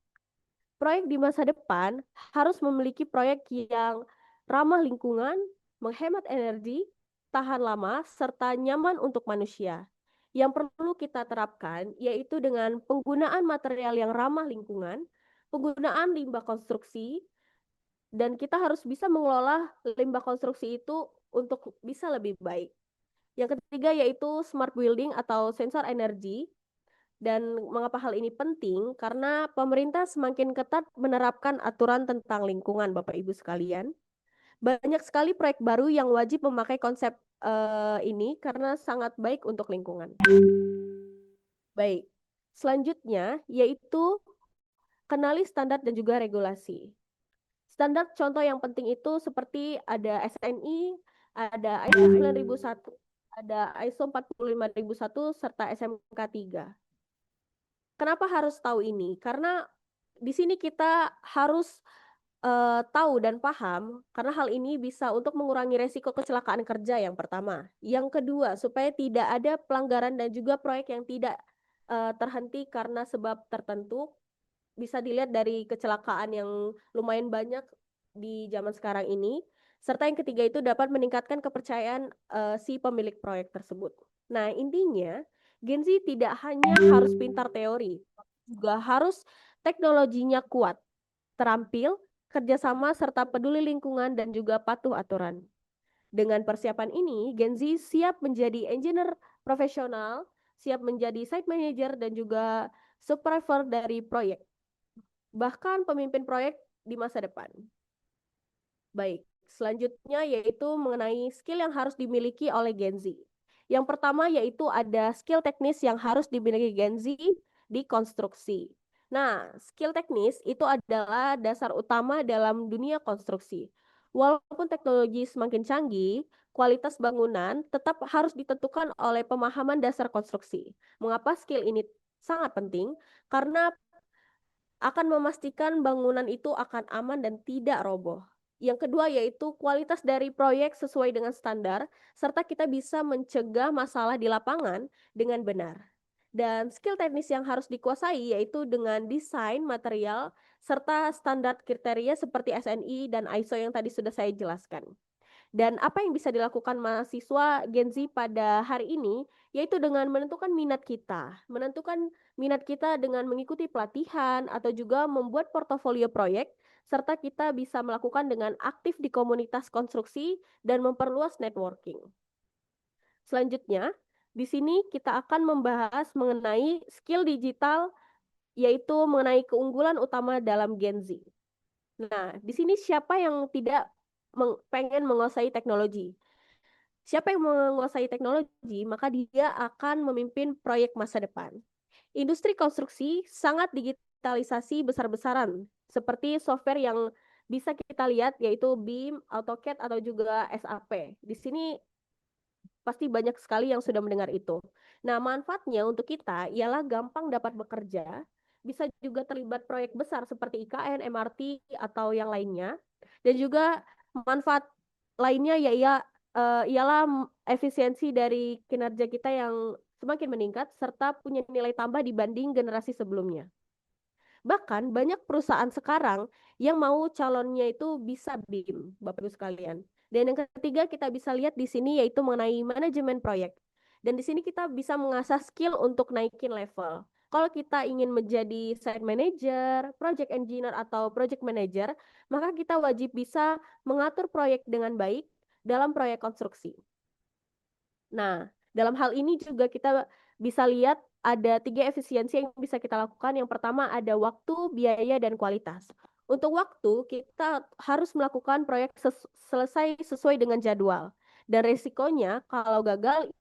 Proyek di masa depan harus memiliki proyek yang ramah lingkungan, menghemat energi, tahan lama, serta nyaman untuk manusia. Yang perlu kita terapkan yaitu dengan penggunaan material yang ramah lingkungan, penggunaan limbah konstruksi, dan kita harus bisa mengelola limbah konstruksi itu untuk bisa lebih baik. Yang ketiga yaitu smart building atau sensor energi. Dan mengapa hal ini penting? Karena pemerintah semakin ketat menerapkan aturan tentang lingkungan, Bapak Ibu sekalian. Banyak sekali proyek baru yang wajib memakai konsep ini karena sangat baik untuk lingkungan. Baik, selanjutnya yaitu kenali standar dan juga regulasi. Standar contoh yang penting itu seperti ada SNI, ada ISO 9001, ada ISO 45001, serta SMK 3. Kenapa harus tahu ini? Karena di sini kita harus tahu dan paham karena hal ini bisa untuk mengurangi resiko kecelakaan kerja yang pertama. Yang kedua, supaya tidak ada pelanggaran dan juga proyek yang tidak terhenti karena sebab tertentu. Bisa dilihat dari kecelakaan yang lumayan banyak di zaman sekarang ini. Serta yang ketiga itu dapat meningkatkan kepercayaan si pemilik proyek tersebut. Nah, intinya Gen Z tidak hanya harus pintar teori, juga harus teknologinya kuat, terampil, kerjasama, serta peduli lingkungan dan juga patuh aturan. Dengan persiapan ini, Gen Z siap menjadi engineer profesional, siap menjadi site manager dan juga supervisor dari proyek, bahkan pemimpin proyek di masa depan. Baik, selanjutnya yaitu mengenai skill yang harus dimiliki oleh Gen Z. Yang pertama yaitu ada skill teknis yang harus dimiliki Gen Z di konstruksi. Nah, skill teknis itu adalah dasar utama dalam dunia konstruksi. Walaupun teknologi semakin canggih, kualitas bangunan tetap harus ditentukan oleh pemahaman dasar konstruksi. Mengapa skill ini sangat penting? Karena akan memastikan bangunan itu akan aman dan tidak roboh. Yang kedua yaitu kualitas dari proyek sesuai dengan standar, serta kita bisa mencegah masalah di lapangan dengan benar. Dan skill teknis yang harus dikuasai yaitu dengan desain, material, serta standar kriteria seperti SNI dan ISO yang tadi sudah saya jelaskan. Dan apa yang bisa dilakukan mahasiswa Gen Z pada hari ini, yaitu dengan menentukan minat kita dengan mengikuti pelatihan atau juga membuat portofolio proyek, serta kita bisa melakukan dengan aktif di komunitas konstruksi dan memperluas networking. Selanjutnya, di sini kita akan membahas mengenai skill digital, yaitu mengenai keunggulan utama dalam Gen Z. Nah, di sini siapa yang tidak pengen menguasai teknologi? Siapa yang menguasai teknologi, maka dia akan memimpin proyek masa depan. Industri konstruksi sangat digitalisasi besar-besaran, seperti software yang bisa kita lihat yaitu BIM, AutoCAD, atau juga SAP. Di sini pasti banyak sekali yang sudah mendengar itu. Nah, manfaatnya untuk kita ialah gampang dapat bekerja, bisa juga terlibat proyek besar seperti IKN, MRT, atau yang lainnya, dan juga Manfaat lainnya ialah efisiensi dari kinerja kita yang semakin meningkat serta punya nilai tambah dibanding generasi sebelumnya. Bahkan banyak perusahaan sekarang yang mau calonnya itu bisa BIM, Bapak Ibu sekalian. Dan yang ketiga kita bisa lihat di sini yaitu mengenai manajemen proyek. Dan di sini kita bisa mengasah skill untuk naikin level. Kalau kita ingin menjadi site manager, project engineer atau project manager, maka kita wajib bisa mengatur proyek dengan baik dalam proyek konstruksi. Nah, dalam hal ini juga kita bisa lihat ada 3 efisiensi yang bisa kita lakukan. Yang pertama ada waktu, biaya, dan kualitas. Untuk waktu, kita harus melakukan proyek selesai sesuai dengan jadwal. Dan resikonya kalau gagal,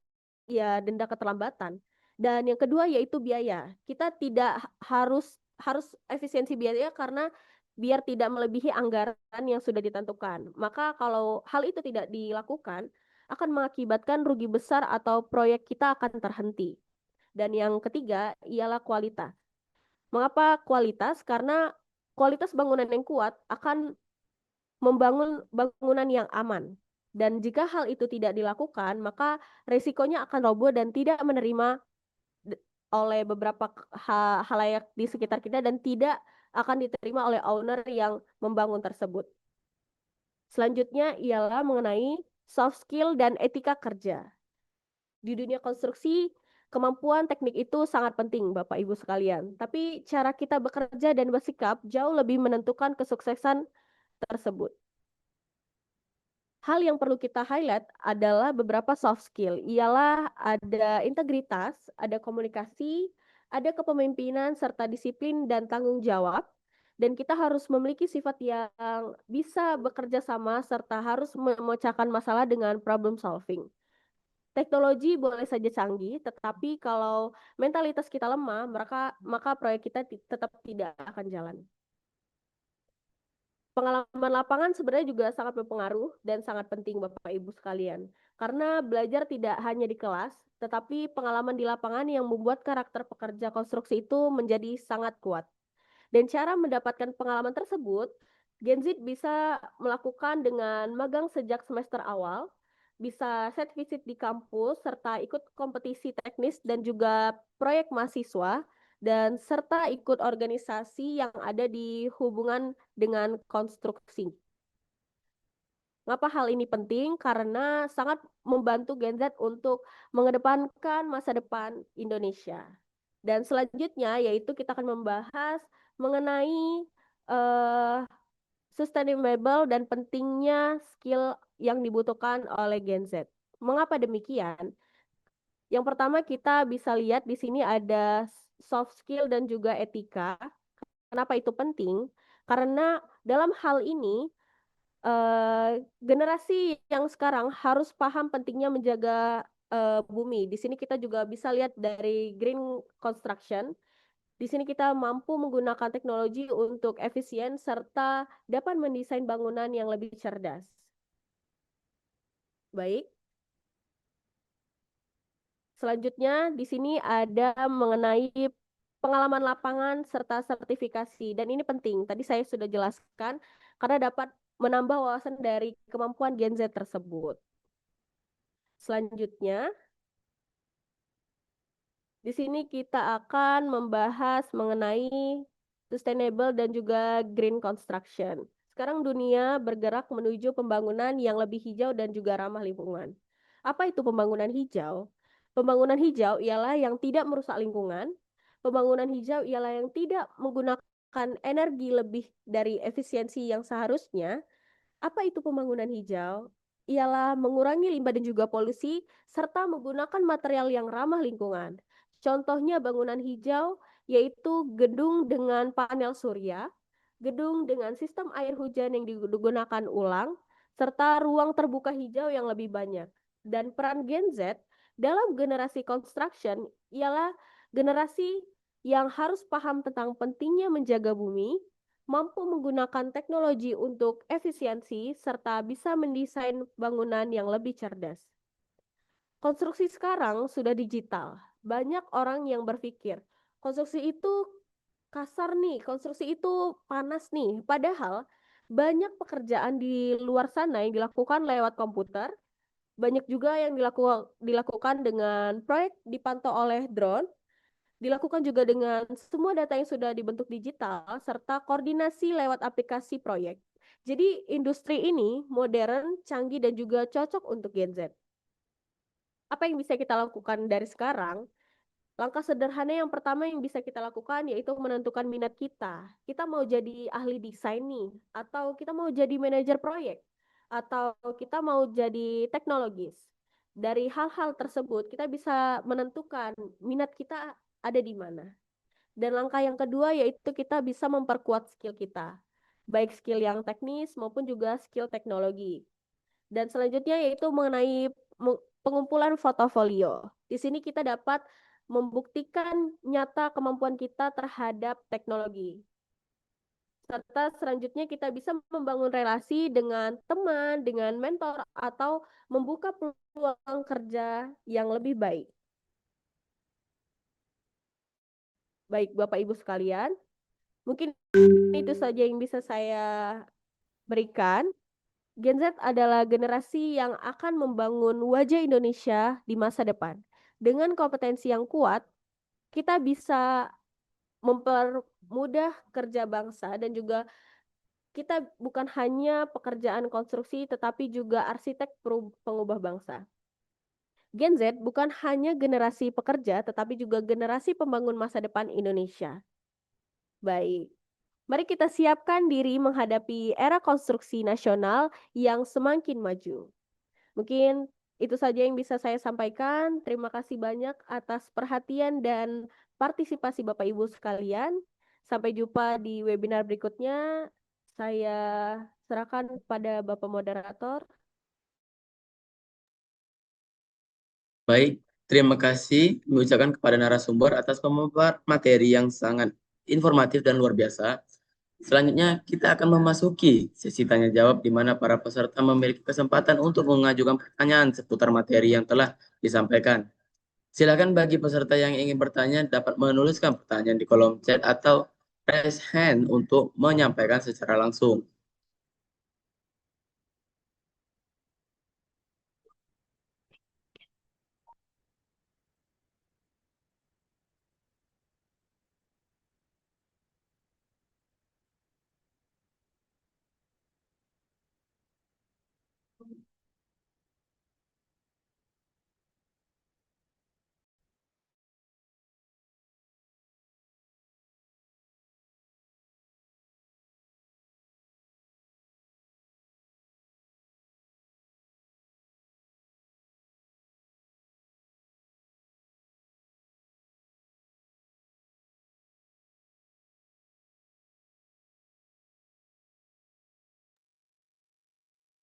ya denda keterlambatan. Dan yang kedua yaitu biaya. Kita tidak harus efisiensi biaya karena biar tidak melebihi anggaran yang sudah ditentukan. Maka kalau hal itu tidak dilakukan, akan mengakibatkan rugi besar atau proyek kita akan terhenti. Dan yang ketiga ialah kualitas. Mengapa kualitas? Karena kualitas bangunan yang kuat akan membangun bangunan yang aman. Dan jika hal itu tidak dilakukan, maka resikonya akan roboh dan tidak menerima oleh beberapa halayak di sekitar kita dan tidak akan diterima oleh owner yang membangun tersebut. Selanjutnya ialah mengenai soft skill dan etika kerja. Di dunia konstruksi, kemampuan teknik itu sangat penting, Bapak Ibu sekalian. Tapi cara kita bekerja dan bersikap jauh lebih menentukan kesuksesan tersebut. Hal yang perlu kita highlight adalah beberapa soft skill. Ialah ada integritas, ada komunikasi, ada kepemimpinan, serta disiplin dan tanggung jawab. Dan kita harus memiliki sifat yang bisa bekerja sama serta harus memecahkan masalah dengan problem solving. Teknologi boleh saja canggih, tetapi kalau mentalitas kita lemah, maka proyek kita tetap tidak akan jalan. Pengalaman lapangan sebenarnya juga sangat berpengaruh dan sangat penting Bapak Ibu sekalian. Karena belajar tidak hanya di kelas, tetapi pengalaman di lapangan yang membuat karakter pekerja konstruksi itu menjadi sangat kuat. Dan cara mendapatkan pengalaman tersebut, Gen Z bisa melakukan dengan magang sejak semester awal, bisa set visit di kampus, serta ikut kompetisi teknis dan juga proyek mahasiswa, dan serta ikut organisasi yang ada di hubungan dengan konstruksi. Mengapa hal ini penting? Karena sangat membantu Gen Z untuk mengedepankan masa depan Indonesia. Dan selanjutnya yaitu kita akan membahas mengenai sustainable dan pentingnya skill yang dibutuhkan oleh Gen Z. Mengapa demikian? Yang pertama kita bisa lihat di sini ada soft skill dan juga etika. Kenapa itu penting? Karena dalam hal ini generasi yang sekarang harus paham pentingnya menjaga bumi. Di sini kita juga bisa lihat dari green construction. Di sini kita mampu menggunakan teknologi untuk efisien serta dapat mendesain bangunan yang lebih cerdas. Baik. Selanjutnya di sini ada mengenai pengalaman lapangan serta sertifikasi dan ini penting. Tadi saya sudah jelaskan karena dapat menambah wawasan dari kemampuan Gen Z tersebut. Selanjutnya di sini kita akan membahas mengenai sustainable dan juga green construction. Sekarang dunia bergerak menuju pembangunan yang lebih hijau dan juga ramah lingkungan. Apa itu pembangunan hijau? Pembangunan hijau ialah yang tidak merusak lingkungan. Pembangunan hijau ialah yang tidak menggunakan energi lebih dari efisiensi yang seharusnya. Apa itu pembangunan hijau? Ialah mengurangi limbah dan juga polusi serta menggunakan material yang ramah lingkungan. Contohnya bangunan hijau yaitu gedung dengan panel surya, gedung dengan sistem air hujan yang digunakan ulang, serta ruang terbuka hijau yang lebih banyak. Dan peran Gen Z dalam generasi construction ialah generasi yang harus paham tentang pentingnya menjaga bumi, mampu menggunakan teknologi untuk efisiensi, serta bisa mendesain bangunan yang lebih cerdas. Konstruksi sekarang sudah digital. Banyak orang yang berpikir, konstruksi itu kasar nih, konstruksi itu panas nih. Padahal banyak pekerjaan di luar sana yang dilakukan lewat komputer, banyak juga yang dilakukan dengan proyek dipantau oleh drone, dilakukan juga dengan semua data yang sudah dibentuk digital, serta koordinasi lewat aplikasi proyek. Jadi industri ini modern, canggih, dan juga cocok untuk Gen Z. Apa yang bisa kita lakukan dari sekarang? Langkah sederhana yang pertama yang bisa kita lakukan yaitu menentukan minat kita. Kita mau jadi ahli desain nih, atau kita mau jadi manajer proyek, atau kita mau jadi teknologis. Dari hal-hal tersebut kita bisa menentukan minat kita ada di mana. Dan langkah yang kedua yaitu kita bisa memperkuat skill kita, baik skill yang teknis maupun juga skill teknologi. Dan selanjutnya yaitu mengenai pengumpulan portofolio. Di sini kita dapat membuktikan nyata kemampuan kita terhadap teknologi. Serta selanjutnya kita bisa membangun relasi dengan teman, dengan mentor, atau membuka peluang kerja yang lebih baik. Baik Bapak Ibu sekalian, mungkin itu saja yang bisa saya berikan. Gen Z adalah generasi yang akan membangun wajah Indonesia di masa depan. Dengan kompetensi yang kuat, kita bisa mempermudah kerja bangsa dan juga kita bukan hanya pekerjaan konstruksi tetapi juga arsitek pengubah bangsa. Gen Z bukan hanya generasi pekerja tetapi juga generasi pembangun masa depan Indonesia. Baik. Mari kita siapkan diri menghadapi era konstruksi nasional yang semakin maju. Mungkin itu saja yang bisa saya sampaikan. Terima kasih banyak atas perhatian dan partisipasi Bapak Ibu sekalian. Sampai jumpa di webinar berikutnya. Saya serahkan kepada Bapak Moderator. Baik, terima kasih mengucapkan kepada narasumber atas pemaparan materi yang sangat informatif dan luar biasa. Selanjutnya, kita akan memasuki sesi tanya jawab di mana para peserta memiliki kesempatan untuk mengajukan pertanyaan seputar materi yang telah disampaikan. Silakan bagi peserta yang ingin bertanya dapat menuliskan pertanyaan di kolom chat atau raise hand untuk menyampaikan secara langsung.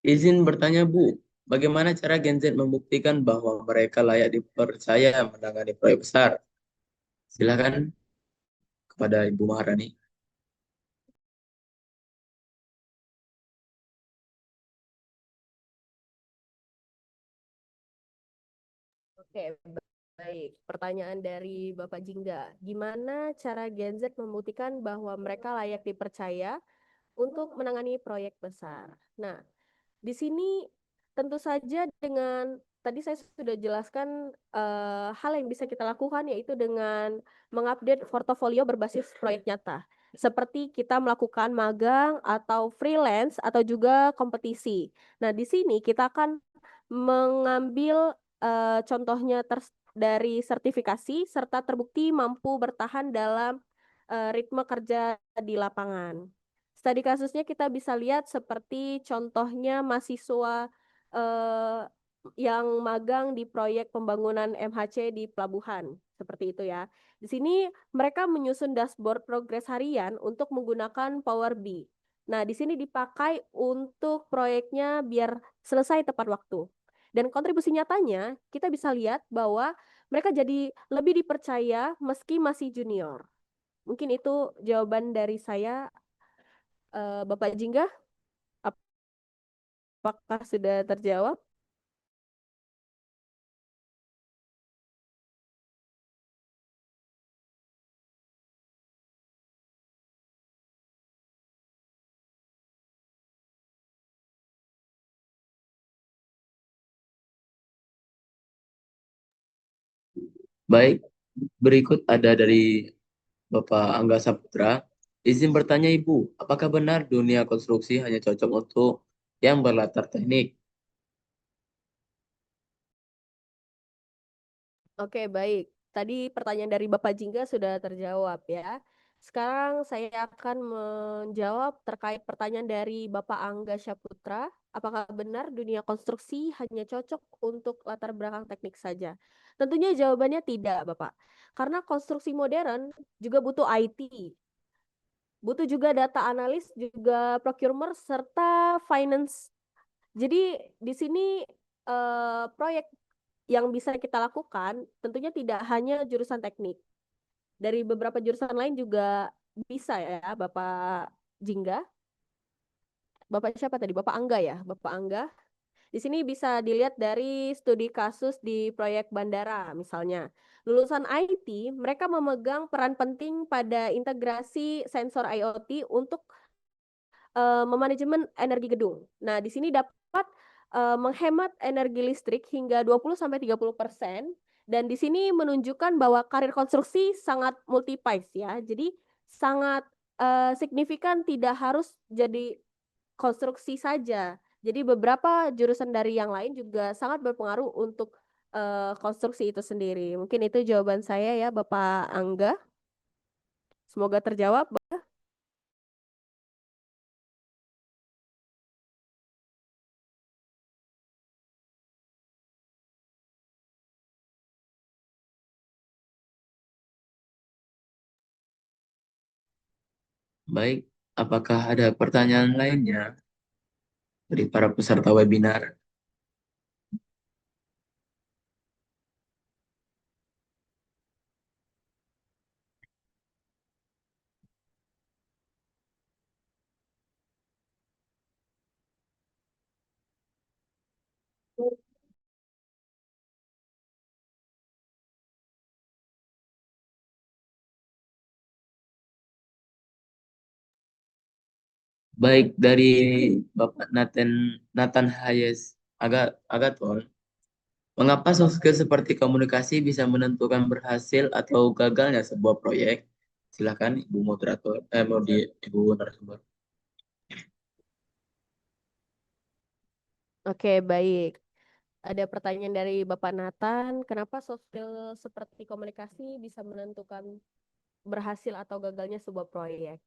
Izin bertanya, Bu, bagaimana cara Gen Z membuktikan bahwa mereka layak dipercaya menangani proyek besar? Silakan kepada Ibu Maharani. Oke, baik. Pertanyaan dari Bapak Jingga. Gimana cara Gen Z membuktikan bahwa mereka layak dipercaya untuk menangani proyek besar? Nah, di sini tentu saja dengan tadi saya sudah jelaskan hal yang bisa kita lakukan yaitu dengan mengupdate portofolio berbasis proyek nyata. Seperti kita melakukan magang atau freelance atau juga kompetisi. Nah, di sini kita akan mengambil contohnya dari sertifikasi serta terbukti mampu bertahan dalam ritme kerja di lapangan. Studi kasusnya kita bisa lihat seperti contohnya mahasiswa yang magang di proyek pembangunan MHC di pelabuhan, seperti itu ya. Di sini mereka menyusun dashboard progres harian untuk menggunakan Power BI. Nah, di sini dipakai untuk proyeknya biar selesai tepat waktu. Dan kontribusi nyatanya kita bisa lihat bahwa mereka jadi lebih dipercaya meski masih junior. Mungkin itu jawaban dari saya. Bapak Jingga, apakah sudah terjawab? Baik, berikut ada dari Bapak Angga Saputra. Izin bertanya Ibu, apakah benar dunia konstruksi hanya cocok untuk yang berlatar teknik? Oke, baik. Tadi pertanyaan dari Bapak Jingga sudah terjawab ya. Sekarang saya akan menjawab terkait pertanyaan dari Bapak Angga Syaputra. Apakah benar dunia konstruksi hanya cocok untuk latar belakang teknik saja? Tentunya jawabannya tidak, Bapak. Karena konstruksi modern juga butuh IT, butuh juga data analis, juga procurement, serta finance. Jadi di sini proyek yang bisa kita lakukan tentunya tidak hanya jurusan teknik. Dari beberapa jurusan lain juga bisa ya, Bapak Jingga. Bapak siapa tadi? Bapak Angga ya, Bapak Angga. Di sini bisa dilihat dari studi kasus di proyek bandara misalnya. Lulusan IT, mereka memegang peran penting pada integrasi sensor IoT untuk memanajemen energi gedung. Nah, di sini dapat menghemat energi listrik hingga 20-30%, dan di sini menunjukkan bahwa karir konstruksi sangat multipiece ya. Jadi sangat signifikan, tidak harus jadi konstruksi saja. Jadi beberapa jurusan dari yang lain juga sangat berpengaruh untuk konstruksi itu sendiri. Mungkin itu jawaban saya ya, Bapak Angga. Semoga terjawab. Baik, apakah ada pertanyaan lainnya dari para peserta webinar? Baik, dari Bapak Nathan Hayes Agaton, mengapa soft skill seperti komunikasi bisa menentukan berhasil atau gagalnya sebuah proyek? Silakan Ibu moderator, Ibu narasumber. Oke, baik. Ada pertanyaan dari Bapak Nathan, kenapa soft skill seperti komunikasi bisa menentukan berhasil atau gagalnya sebuah proyek?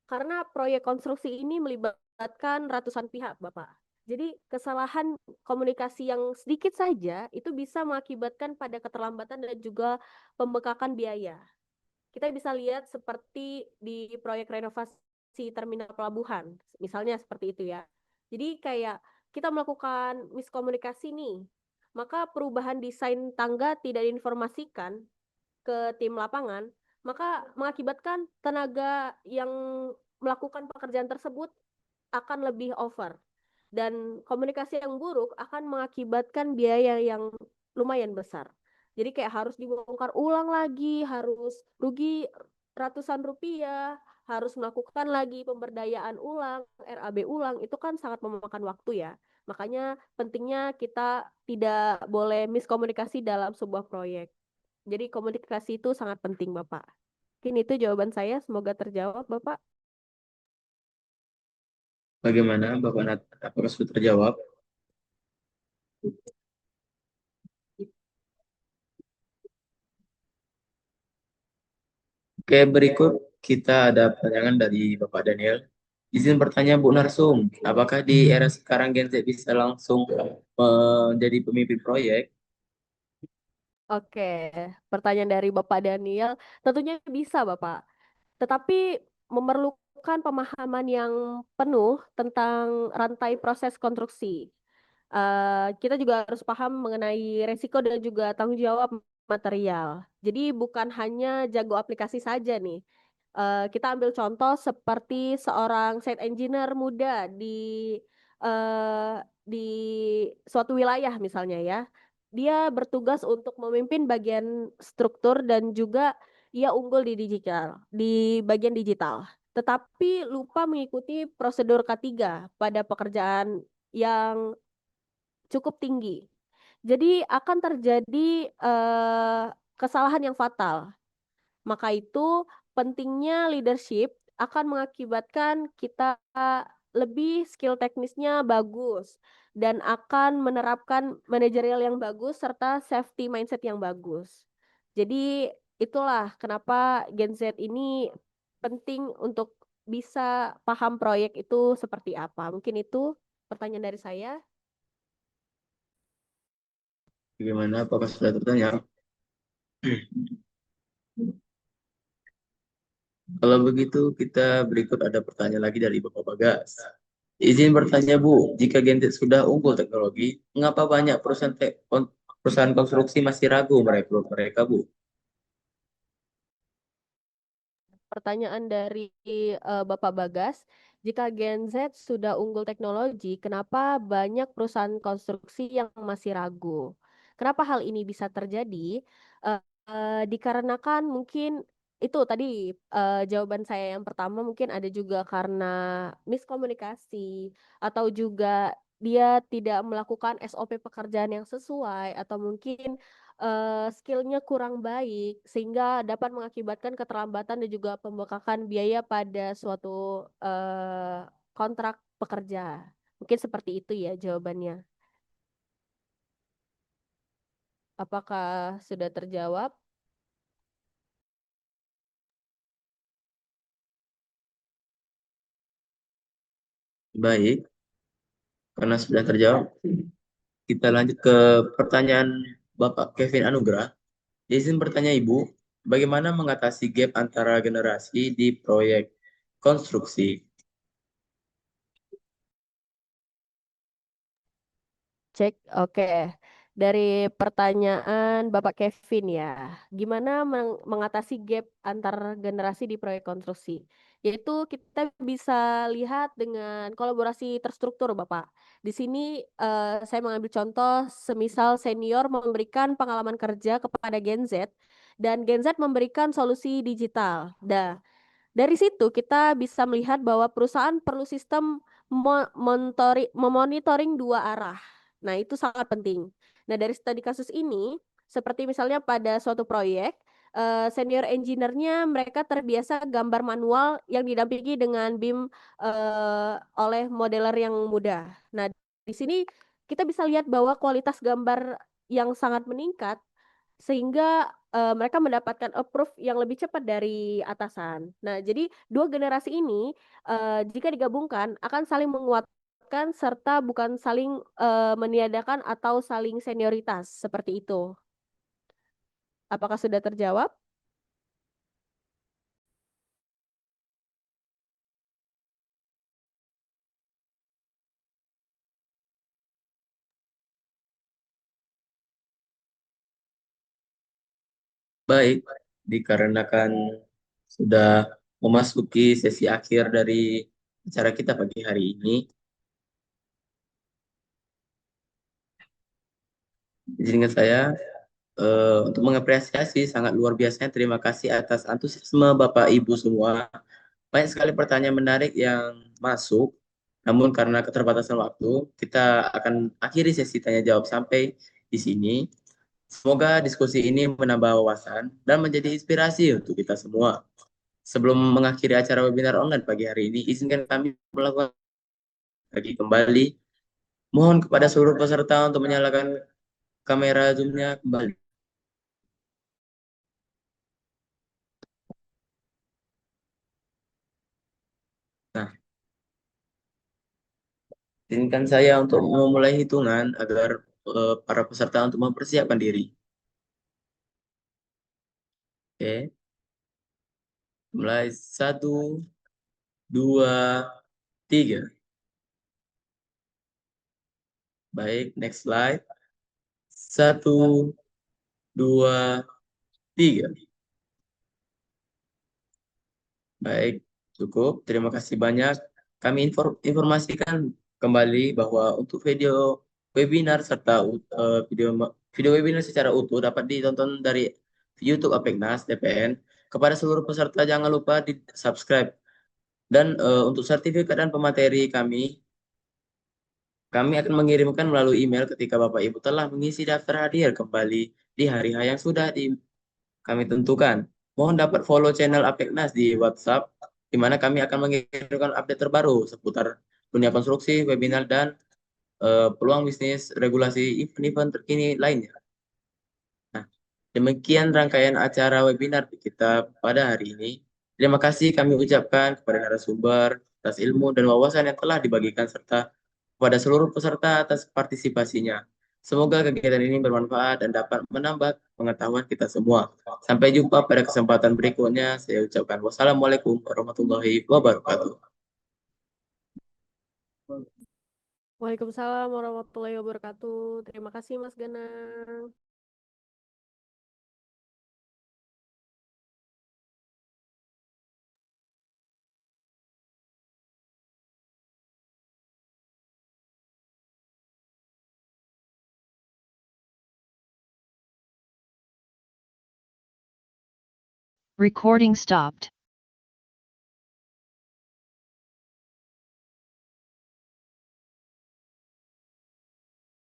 Karena proyek konstruksi ini melibatkan ratusan pihak, Bapak. Jadi kesalahan komunikasi yang sedikit saja itu bisa mengakibatkan pada keterlambatan dan juga pembengkakan biaya. Kita bisa lihat seperti di proyek renovasi terminal pelabuhan, misalnya seperti itu ya. Jadi kayak kita melakukan miskomunikasi nih, maka perubahan desain tangga tidak diinformasikan ke tim lapangan, maka mengakibatkan tenaga yang melakukan pekerjaan tersebut akan lebih over. Dan komunikasi yang buruk akan mengakibatkan biaya yang lumayan besar. Jadi kayak harus dibongkar ulang lagi, harus rugi ratusan rupiah, harus melakukan lagi pemberdayaan ulang, RAB ulang, itu kan sangat memakan waktu ya. Makanya pentingnya kita tidak boleh miskomunikasi dalam sebuah proyek. Jadi komunikasi itu sangat penting, Bapak. Mungkin itu jawaban saya, semoga terjawab, Bapak. Bagaimana Bapak Nathan? Apakah sudah terjawab? Oke, berikut kita ada pertanyaan dari Bapak Daniel. Izin bertanya Bu Narsum, apakah di era sekarang Gen Z bisa langsung menjadi pemimpin proyek? Oke, pertanyaan dari Bapak Daniel, tentunya bisa, Bapak. Tetapi memerlukan pemahaman yang penuh tentang rantai proses konstruksi. Kita juga harus paham mengenai resiko dan juga tanggung jawab material. Jadi bukan hanya jago aplikasi saja nih. Kita ambil contoh seperti seorang site engineer muda di suatu wilayah misalnya ya. Dia bertugas untuk memimpin bagian struktur dan juga ia unggul di bagian digital. Tetapi lupa mengikuti prosedur K3 pada pekerjaan yang cukup tinggi. Jadi akan terjadi kesalahan yang fatal. Maka itu pentingnya leadership akan mengakibatkan kita lebih skill teknisnya bagus dan akan menerapkan manajerial yang bagus serta safety mindset yang bagus. Jadi itulah kenapa Gen Z ini penting untuk bisa paham proyek itu seperti apa. Mungkin itu pertanyaan dari saya. Bagaimana? Apakah sudah tertanya? Kalau begitu, kita berikut ada pertanyaan lagi dari Bapak Bagas. Izin bertanya, Bu, jika Gen Z sudah unggul teknologi, mengapa banyak perusahaan konstruksi masih ragu merekrut mereka, Bu? Pertanyaan dari Bapak Bagas, jika Gen Z sudah unggul teknologi, kenapa banyak perusahaan konstruksi yang masih ragu? Kenapa hal ini bisa terjadi? Dikarenakan mungkin itu tadi jawaban saya yang pertama mungkin ada juga karena miskomunikasi atau juga dia tidak melakukan SOP pekerjaan yang sesuai atau mungkin skillnya kurang baik sehingga dapat mengakibatkan keterlambatan dan juga pembengkakan biaya pada suatu kontrak pekerja. Mungkin seperti itu ya jawabannya. Apakah sudah terjawab? Baik, karena sudah terjawab, kita lanjut ke pertanyaan Bapak Kevin Anugrah. Izin bertanya Ibu, bagaimana mengatasi gap antara generasi di proyek konstruksi? Cek, oke. Dari pertanyaan Bapak Kevin ya, gimana mengatasi gap antar generasi di proyek konstruksi? Yaitu kita bisa lihat dengan kolaborasi terstruktur, Bapak. Di sini saya mengambil contoh, semisal senior memberikan pengalaman kerja kepada Gen Z, dan Gen Z memberikan solusi digital. Dari situ kita bisa melihat bahwa perusahaan perlu sistem memonitoring dua arah. Nah, itu sangat penting. Nah, dari studi kasus ini, seperti misalnya pada suatu proyek, senior engineer-nya mereka terbiasa gambar manual yang didampingi dengan BIM oleh modeler yang mudah. Nah, di sini kita bisa lihat bahwa kualitas gambar yang sangat meningkat sehingga mereka mendapatkan approve yang lebih cepat dari atasan. Nah, jadi dua generasi ini jika digabungkan akan saling menguatkan serta bukan saling meniadakan atau saling senioritas seperti itu. Apakah sudah terjawab? Baik, dikarenakan sudah memasuki sesi akhir dari acara kita pagi hari ini, izinkan saya untuk mengapresiasi sangat luar biasanya. Terima kasih atas antusiasme Bapak Ibu semua. Banyak sekali pertanyaan menarik yang masuk, namun karena keterbatasan waktu, kita akan akhiri sesi tanya jawab sampai di sini. Semoga diskusi ini menambah wawasan dan menjadi inspirasi untuk kita semua. Sebelum mengakhiri acara webinar online pagi hari ini, izinkan kami melakukan lagi kembali. Mohon kepada seluruh peserta untuk menyalakan kamera Zoom-nya kembali. Nah, izinkan saya untuk memulai hitungan agar para peserta untuk mempersiapkan diri. Oke, mulai 1, 2, 3. Baik, next slide. 1, 2, 3. Baik, cukup. Terima kasih banyak. Kami informasikan kembali bahwa untuk video webinar serta video webinar secara utuh dapat ditonton dari YouTube Apeknas DPN. Kepada seluruh peserta jangan lupa di subscribe. Dan untuk sertifikat dan pemateri kami Kami akan mengirimkan melalui email ketika Bapak Ibu telah mengisi daftar hadir kembali di hari yang sudah kami tentukan. Mohon dapat follow channel Apeknas di WhatsApp, di mana kami akan mengirimkan update terbaru seputar dunia konstruksi, webinar, dan peluang bisnis, regulasi, event-event terkini lainnya. Nah, demikian rangkaian acara webinar kita pada hari ini. Terima kasih kami ucapkan kepada narasumber atas ilmu dan wawasan yang telah dibagikan serta kepada seluruh peserta atas partisipasinya. Semoga kegiatan ini bermanfaat dan dapat menambah pengetahuan kita semua. Sampai jumpa pada kesempatan berikutnya. Saya ucapkan wassalamualaikum warahmatullahi wabarakatuh. Waalaikumsalam warahmatullahi wabarakatuh. Terima kasih Mas Ganang. Recording stopped.